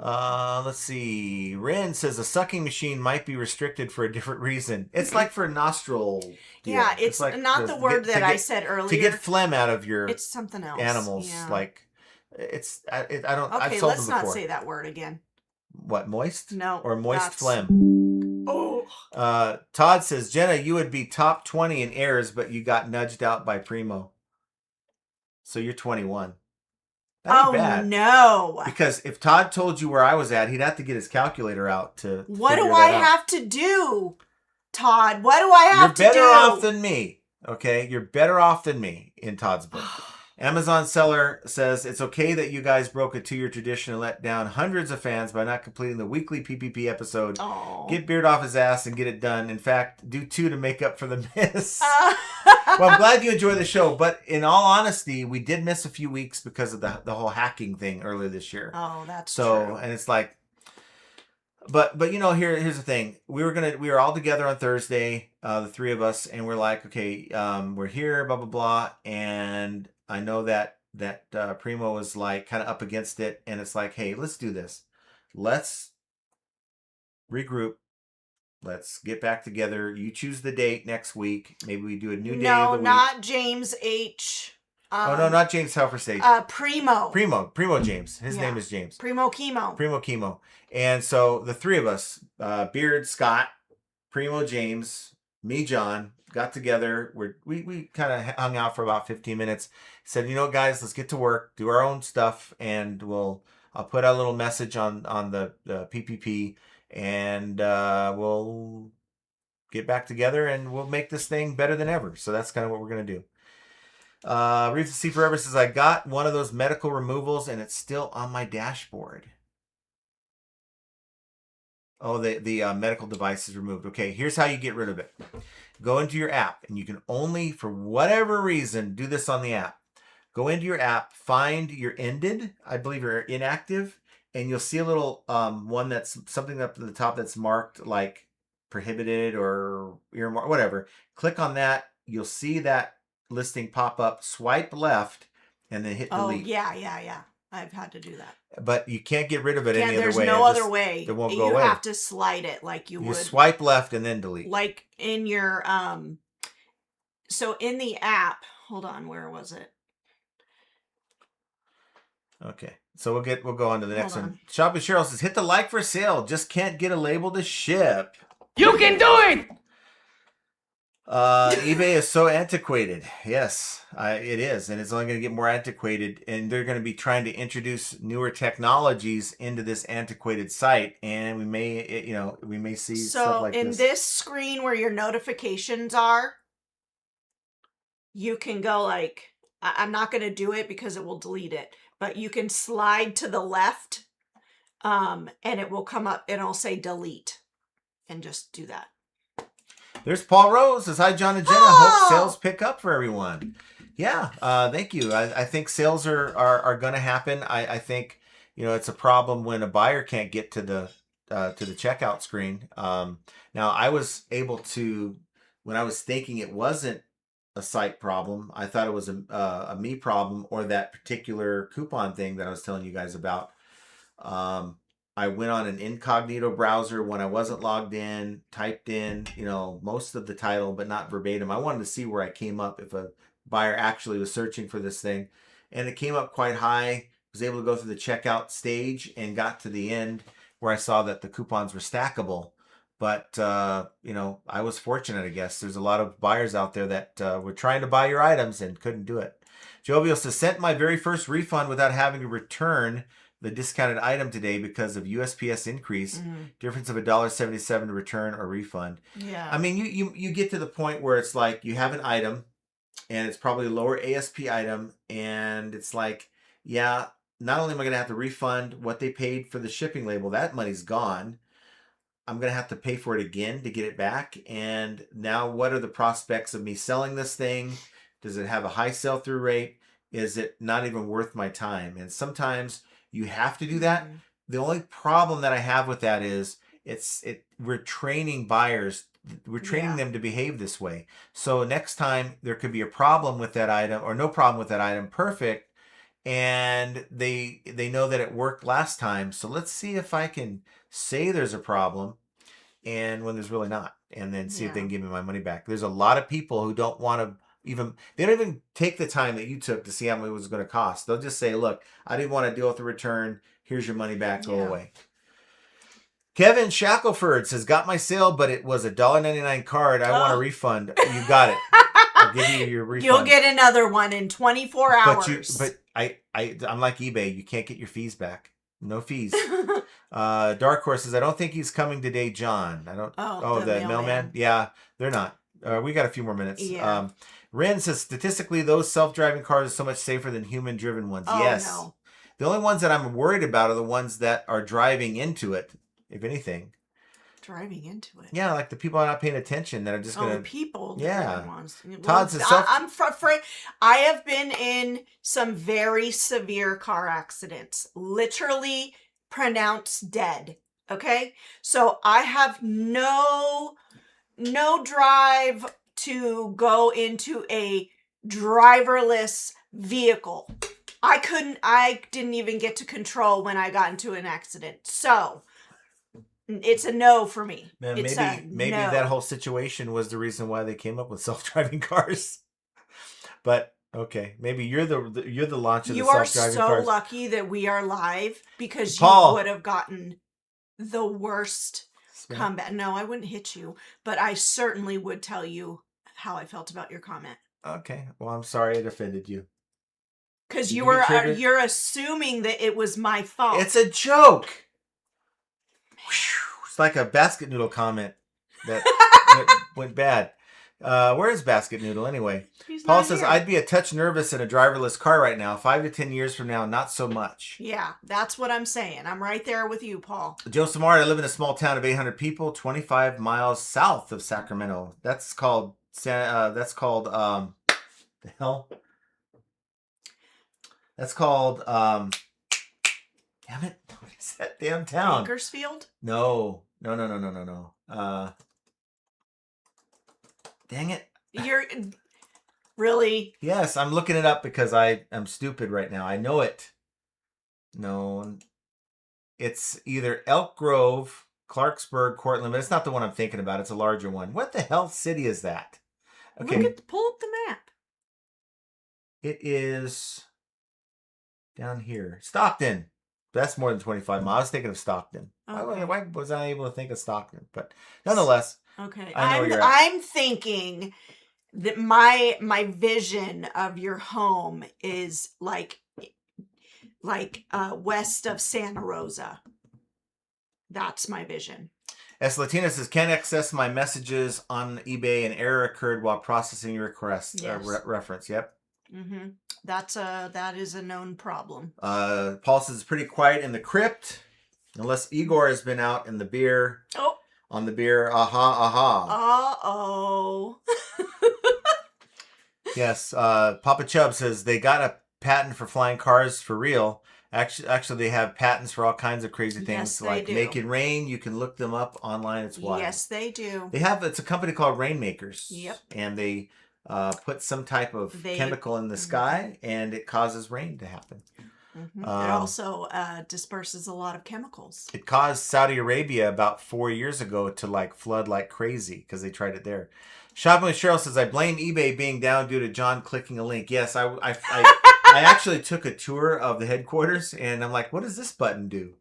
S1: Let's see. Ren says a sucking machine might be restricted for a different reason. It's like for nostril. Deal.
S2: Yeah, it's
S1: like
S2: not the word that I said earlier.
S1: To get phlegm out of your
S2: It's something else.
S1: animals,
S2: Yeah.
S1: like it's. I don't.
S2: Okay,
S1: I've sold
S2: let's
S1: them before.
S2: not say that word again.
S1: What, moist?
S2: No.
S1: Or moist phlegm.
S2: Oh.
S1: Todd says, Jenna, you would be top 20 in errors, but you got nudged out by Primo. So you're 21. That ain't bad.
S2: No.
S1: Because if Todd told you where I was at, he'd have to get his calculator out to
S2: What
S1: figure
S2: do
S1: that
S2: I
S1: out.
S2: have to do, Todd? What do I have to do?
S1: You're better off than me. Okay? You're better off than me in Todd's book. Amazon seller says, it's okay that you guys broke a 2-year tradition and let down hundreds of fans by not completing the weekly PPP episode.
S2: Oh.
S1: Get Beard off his ass and get it done. In fact, do 2 to make up for the miss. Well, I'm glad you enjoy the show, but in all honesty, we did miss a few weeks because of the whole hacking thing earlier this year.
S2: Oh, that's
S1: so
S2: true.
S1: And it's like, but here's the thing. We were all together on Thursday, the 3 of us, and we're like, okay, we're here, blah blah blah, and I know that Primo was like kind of up against it, and it's like, hey, let's do this. Let's regroup. Let's get back together. You choose the date next week. Maybe we do a new day of the week.
S2: No, not James H.
S1: Oh no, not James Helferstage.
S2: Primo
S1: James. His name is James.
S2: Primo Chemo.
S1: And so the 3 of us, Beard, Scott, Primo, James, me, John, got together. We kind of hung out for about 15 minutes. Said, you know what, guys, let's get to work, do our own stuff, and I'll put out a little message on the PPP, and we'll get back together and we'll make this thing better than ever. So that's kind of what we're gonna do. Reef the Sea Forever says, I got one of those medical removals and it's still on my dashboard. Oh, the medical device is removed. Okay, here's how you get rid of it. Go into your app, and you can only, for whatever reason, do this on the app. Go into your app, find your ended, I believe you're inactive, and you'll see a little one that's something up at the top that's marked like prohibited or earmarked, whatever. Click on that. You'll see that listing pop up. Swipe left, and then hit delete.
S2: Oh, yeah. I've had to do that.
S1: But you can't get rid of it any other way.
S2: There's no other way.
S1: It won't go away.
S2: You have to slide it like you would.
S1: You swipe left and then delete.
S2: Like in your, so in the app, hold on, where was it?
S1: Okay. So we'll go on to the next
S2: Hold
S1: one.
S2: on.
S1: Shop with Cheryl says, hit the like for sale. Just can't get a label to ship.
S3: You can do it!
S1: eBay is so antiquated. Yes, it is. And it's only going to get more antiquated. And they're going to be trying to introduce newer technologies into this antiquated site. And we may see stuff like
S2: So in
S1: this.
S2: this screen where your notifications are, you can go like, I'm not going to do it because it will delete it, but you can slide to the left and it will come up and it'll say delete, and just do that.
S1: There's Paul Rose. Says, hi, John and Jenna. Hope sales pick up for everyone. Yeah, thank you. I think sales are going to happen. I think, it's a problem when a buyer can't get to the checkout screen. Now, I was able to, when I was thinking it wasn't a site problem, I thought it was a me problem, or that particular coupon thing that I was telling you guys about. I went on an incognito browser when I wasn't logged in, typed in, most of the title, but not verbatim. I wanted to see where I came up if a buyer actually was searching for this thing. And it came up quite high. Was able to go through the checkout stage and got to the end where I saw that the coupons were stackable. But, I was fortunate, I guess. There's a lot of buyers out there that were trying to buy your items and couldn't do it. Jovial says, sent my very first refund without having to return the discounted item today because of USPS increase. Difference of $1.77 to return or refund.
S2: Yeah.
S1: I mean, you get to the point where it's like you have an item and it's probably a lower ASP item, and it's like, yeah, not only am I going to have to refund what they paid for the shipping label, that money's gone. I'm going to have to pay for it again to get it back. And now what are the prospects of me selling this thing? Does it have a high sell-through rate? Is it not even worth my time? And sometimes you have to do that. The only problem that I have with that is we're training buyers. We're training them to behave this way. So next time there could be a problem with that item or no problem with that item. Perfect. And they know that it worked last time. So let's see if I can say there's a problem and when there's really not, and then see if they can give me my money back. There's a lot of people who don't want to they don't even take the time that you took to see how much it was going to cost. They'll just say, look, I didn't want to deal with the return. Here's your money back. Go away. Kevin Shackelford says, got my sale, but it was a $1.99 card. I want a refund. You got it. I'll give you your refund.
S2: You'll get another one in 24 hours.
S1: But I'm like eBay. You can't get your fees back. No fees. Dark Horse says, I don't think he's coming today, John. I don't. The mailman. Yeah, they're not. We got a few more minutes.
S2: Yeah.
S1: Ren says, statistically, those self-driving cars are so much safer than human-driven ones.
S2: Oh,
S1: yes.
S2: No.
S1: The only ones that I'm worried about are the ones that are driving into it, if anything.
S2: Driving into it.
S1: Yeah, like the people are not paying attention that are just going to...
S2: people.
S1: Yeah.
S2: Ones.
S1: Todd says...
S2: I'm afraid. I have been in some very severe car accidents. Literally pronounced dead. Okay? So I have no drive to go into a driverless vehicle. I didn't even get to control when I got into an accident. So it's a no for me.
S1: Man, maybe that whole situation was the reason why they came up with self-driving cars. But okay, maybe you're the launch of the self-driving cars.
S2: You are so lucky that we are live, because
S1: Paul,
S2: you would have gotten the worst comeback. No, I wouldn't hit you, but I certainly would tell you how I felt about your comment.
S1: Okay, well, I'm sorry it offended you.
S2: Because you're assuming that it was my fault.
S1: It's a joke. It's like a basket noodle comment that went bad. Where is basket noodle anyway? Paul says, I'd be a touch nervous in a driverless car right now. 5 to 10 years from now, not so much.
S2: Yeah, that's what I'm saying. I'm right there with you, Paul.
S1: Joe Samar, I live in a small town of 800 people, 25 miles south of Sacramento. That's called the hell? That's called, damn it. What is that damn town?
S2: Bakersfield?
S1: No. Dang it.
S2: You're really?
S1: Yes, I'm looking it up because I'm stupid right now. I know it. No. It's either Elk Grove, Clarksburg, Cortland, but it's not the one I'm thinking about. It's a larger one. What the hell city is that? Okay.
S2: Pull up the map.
S1: It is... down here. Stockton. That's more than 25 miles. I was thinking of Stockton.
S2: Okay.
S1: Why was I able to think of Stockton? But nonetheless,
S2: Okay.
S1: I know where you're at.
S2: I'm thinking that my vision of your home is like west of Santa Rosa. That's my vision.
S1: S. Latina says, can't access my messages on eBay. An error occurred while processing your request.
S2: Yes.
S1: Reference. Yep.
S2: Mm-hmm. That is a known problem.
S1: Paul says it's pretty quiet in the crypt, unless Igor has been out in the beer.
S2: Oh.
S1: On the beer. Aha.
S2: Uh-oh.
S1: Yes. Papa Chubb says they got a patent for flying cars for real. Actually, they have patents for all kinds of crazy things,
S2: yes,
S1: like
S2: do.
S1: Make It Rain. You can look them up online. It's wild.
S2: Yes, they do.
S1: It's a company called Rainmakers.
S2: Yep.
S1: And they put some type of chemical in the sky, and it causes rain to happen.
S2: Mm-hmm. It also disperses a lot of chemicals.
S1: It caused Saudi Arabia about 4 years ago to flood like crazy because they tried it there. Shopping with Cheryl says, I blame eBay being down due to John clicking a link. Yes, I actually took a tour of the headquarters, and I'm like, what does this button do?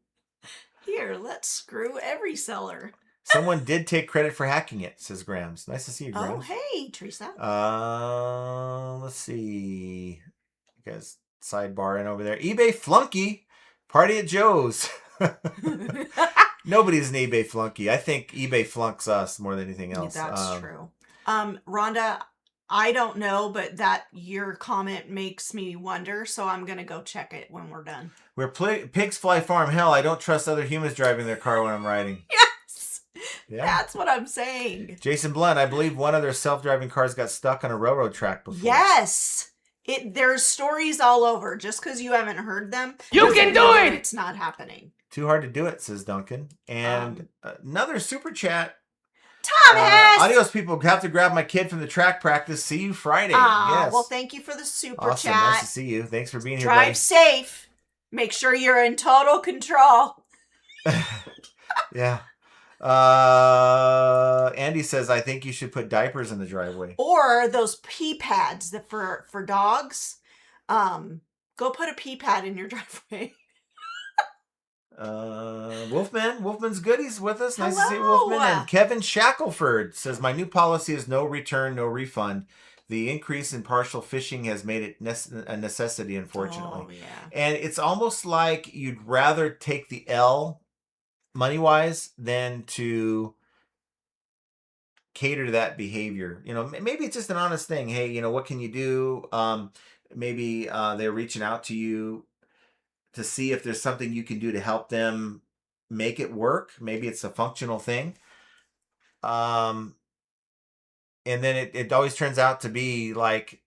S2: Here, let's screw every seller.
S1: Someone did take credit for hacking it, says Grams. Nice to see you, Grams.
S2: Oh, hey, Teresa.
S1: Let's see. You guys sidebars over there. eBay flunky. Party at Joe's. Nobody's an eBay flunky. I think eBay flunks us more than anything else.
S2: That's true. Rhonda, I don't know, but that your comment makes me wonder, so I'm going to go check it when we're done.
S1: Where pigs fly farm, hell, I don't trust other humans driving their car when I'm riding.
S2: Yes!
S1: Yeah.
S2: That's what I'm saying.
S1: Jason Blunt, I believe one of their self-driving cars got stuck on a railroad track before.
S2: Yes! There's stories all over. Just because you haven't heard them,
S3: you can do it!
S2: It's not happening.
S1: Too hard to do it, says Duncan. And another super chat.
S2: Thomas!
S1: Adios, people. Have to grab my kid from the track practice. See you Friday. Yes.
S2: Well, thank you for the super
S1: awesome.
S2: chat.
S1: Nice to see you. Thanks for being here,
S2: Drive safe. Make sure you're in total control.
S1: Yeah. Andy says, I think you should put diapers in the driveway.
S2: Or those pee pads that for dogs. Go put a pee pad in your driveway.
S1: Wolfman's good. He's with us. Nice to see
S2: Hello.
S1: Wolfman. And Kevin Shackelford says, my new policy is no return, no refund. The increase in partial fishing has made it a necessity, unfortunately.
S2: Oh, yeah.
S1: And it's almost like you'd rather take the L money-wise than to cater to that behavior. Maybe it's just an honest thing. Hey, what can you do? Maybe they're reaching out to you to see if there's something you can do to help them make it work. Maybe it's a functional thing. And then it always turns out to be like,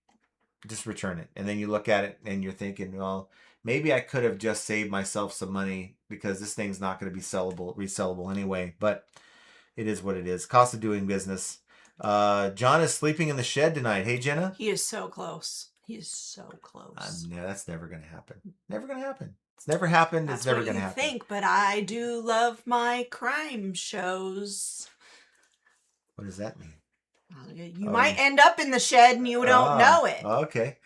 S1: just return it. And then you look at it and you're thinking, well, maybe I could have just saved myself some money because this thing's not going to be resellable anyway. But it is what it is. Cost of doing business. John is sleeping in the shed tonight. Hey, Jenna?
S2: He is so close. He is so close.
S1: Yeah, that's never going to happen. Never going to happen. It's never happened. It's never going to happen.
S2: That's what you think, but I do love my crime shows.
S1: What does that mean?
S2: You might end up in the shed and you don't know it.
S1: Okay.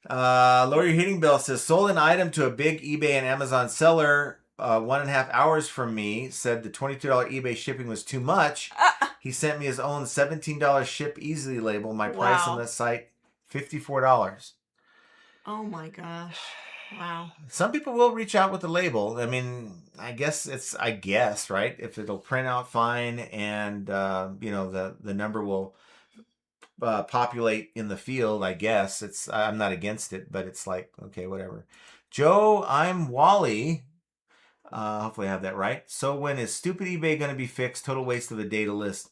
S1: Lower Your Heating Bill says, sold an item to a big eBay and Amazon seller 1.5 hours from me. Said the $22 eBay shipping was too much. He sent me his own $17 ship easily label. My price on the site, $54.
S2: Oh my gosh. Wow.
S1: Some people will reach out with the label. I mean, I guess, right? If it'll print out fine and, the number will populate in the field, I guess. I'm not against it, but it's like, okay, whatever. Joe, I'm Wally. Hopefully I have that right. So when is stupid eBay going to be fixed? Total waste of a day to list.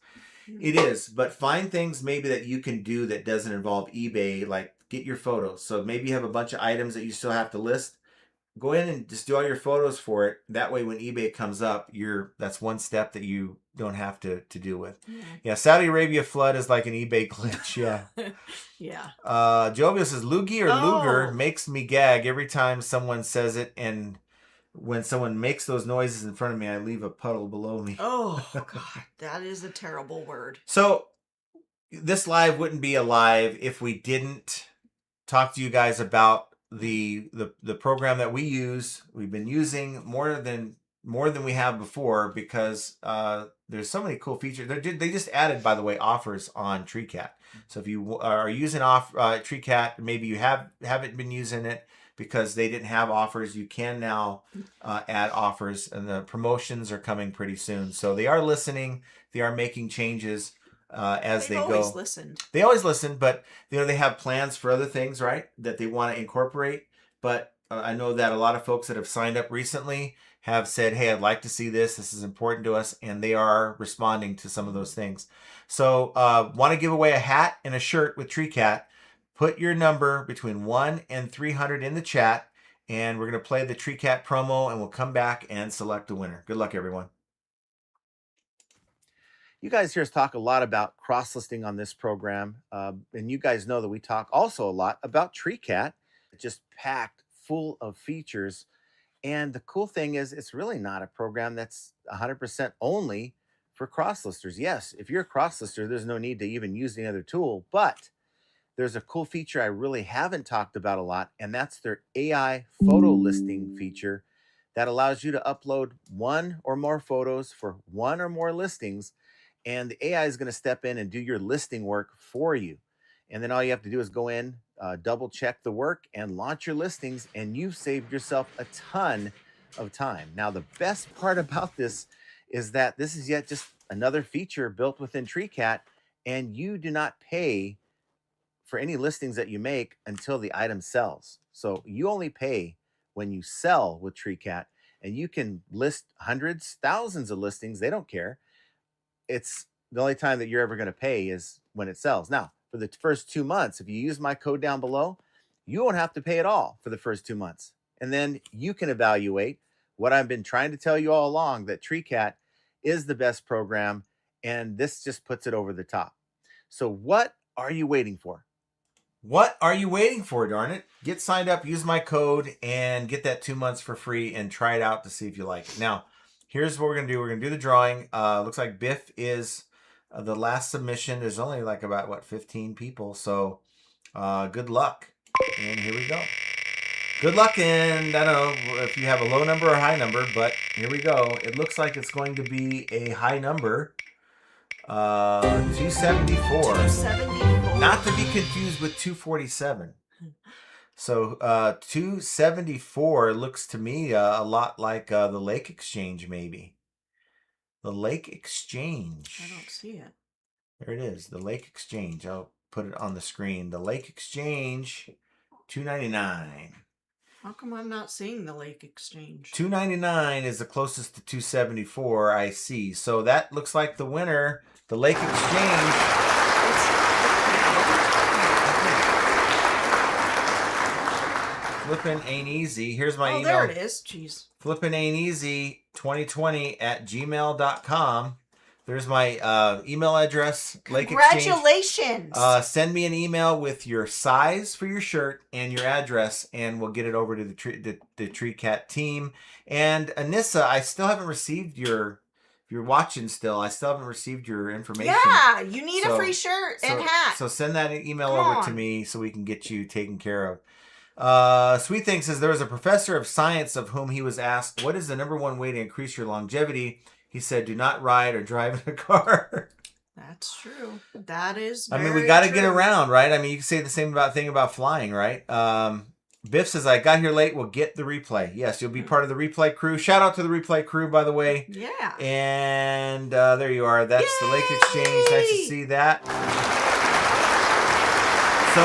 S1: It is, but find things maybe that you can do that doesn't involve eBay, like get your photos. So maybe you have a bunch of items that you still have to list. Go in and just do all your photos for it. That way when eBay comes up, that's one step that you don't have to deal with. Yeah, Saudi Arabia flood is like an eBay glitch. Yeah.
S2: Yeah.
S1: Jovia says, Loogie or Luger makes me gag every time someone says it, and when someone makes those noises in front of me, I leave a puddle below me.
S2: Oh, God. That is a terrible word.
S1: So this live wouldn't be alive if we didn't talk to you guys about the program that we've been using more than we have before, because there's so many cool features. They just added, by the way, offers on TreeCat. So if you are using TreeCat, maybe you haven't been using it because they didn't have offers, you can now add offers, and the promotions are coming pretty soon. So they are listening. They are making changes as they go.
S2: They've always listened.
S1: They always listen, but they have plans for other things, right, that they want to incorporate. But I know that a lot of folks that have signed up recently have said, hey, I'd like to see this. This is important to us. And they are responding to some of those things. So want to give away a hat and a shirt with TreeCat. Put your number between 1 and 300 in the chat. And we're going to play the TreeCat promo, and we'll come back and select a winner. Good luck, everyone. You guys hear us talk a lot about cross-listing on this program. And you guys know that we talk also a lot about TreeCat. It's just packed full of features. And the cool thing is, it's really not a program that's 100% only for cross-listers. Yes, if you're a cross-lister, there's no need to even use any other tool. But there's a cool feature I really haven't talked about a lot, and that's their AI photo listing feature that allows you to upload one or more photos for one or more listings, and the AI is going to step in and do your listing work for you. And then all you have to do is go in, double check the work, and launch your listings, and you've saved yourself a ton of time. Now, the best part about this is that this is yet just another feature built within TreeCat, and you do not pay for any listings that you make until the item sells. So you only pay when you sell with TreeCat, and you can list hundreds, thousands of listings. They don't care. It's the only time that you're ever going to pay is when it sells. Now, for the first 2 months, if you use my code down below, you won't have to pay at all for the first 2 months. And then you can evaluate what I've been trying to tell you all along, that TreeCat is the best program, and this just puts it over the top. So what are you waiting for? What are you waiting for, darn it? Get signed up, use my code, and get that 2 months for free, and try it out to see if you like it. Now, here's what we're going to do. We're going to do the drawing. Looks like Biff is the last submission. There's only like about, 15 people. So good luck. And here we go. Good luck, and I don't know if you have a low number or a high number, but here we go. It looks like it's going to be a high number. 274.
S2: 274.
S1: Not to be confused with 247. So 274 looks to me a lot like the Lake Exchange, maybe. The Lake Exchange.
S2: I don't see it.
S1: There it is, the Lake Exchange. I'll put it on the screen. The Lake Exchange, 299.
S2: How come I'm not seeing the Lake Exchange?
S1: 299 is the closest to 274 I see. So that looks like the winner, the Lake Exchange. Flippin' Ain't Easy. Here's my email.
S2: Oh, there it is. Jeez.
S1: Flippin' Ain't Easy 2020 at gmail.com. There's my email address.
S2: Congratulations.
S1: Send me an email with your size for your shirt and your address, and we'll get it over to the TreeCat team. And Anissa, I still haven't received your. If you're watching still, I still haven't received your information.
S2: Yeah, you need a free shirt and hat.
S1: So send that email over to me so we can get you taken care of. Sweet Thing says, there was a professor of science of whom he was asked, what is the #1 way to increase your longevity? He said, do not ride or drive in a car.
S2: That's true. That is
S1: I mean, we got to get around, right? I mean, you can say the same thing about flying, right? Biff says, I got here late. We'll get the replay. Yes, you'll be part of the replay crew. Shout out to the replay crew, by the way.
S2: Yeah.
S1: And there you are. That's the Lake Exchange. Nice to see that. So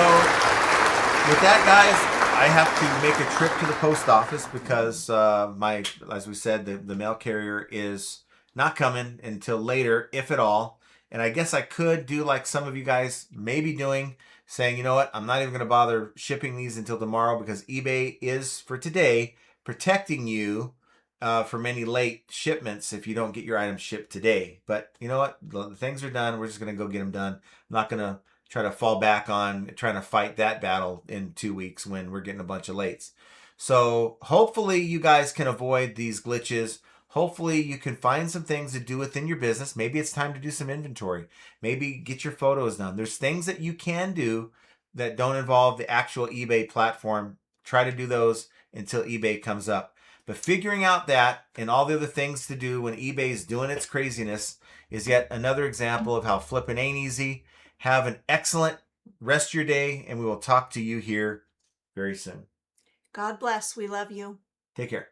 S1: with that, guys, I have to make a trip to the post office because as we said, the mail carrier is not coming until later, if at all. And I guess I could do like some of you guys may be doing, saying, you know what, I'm not even going to bother shipping these until tomorrow because eBay is, for today, protecting you from any late shipments if you don't get your items shipped today. But you know what, the things are done. We're just going to go get them done. I'm not going to try to fall back on trying to fight that battle in 2 weeks when we're getting a bunch of lates. So hopefully you guys can avoid these glitches. Hopefully you can find some things to do within your business. Maybe it's time to do some inventory. Maybe get your photos done. There's things that you can do that don't involve the actual eBay platform try to do those until eBay comes up. But figuring out that and all the other things to do when eBay is doing its craziness is yet another example of how flipping ain't easy. Have an excellent rest of your day, and we will talk to you here very soon.
S2: God bless. We love you.
S1: Take care.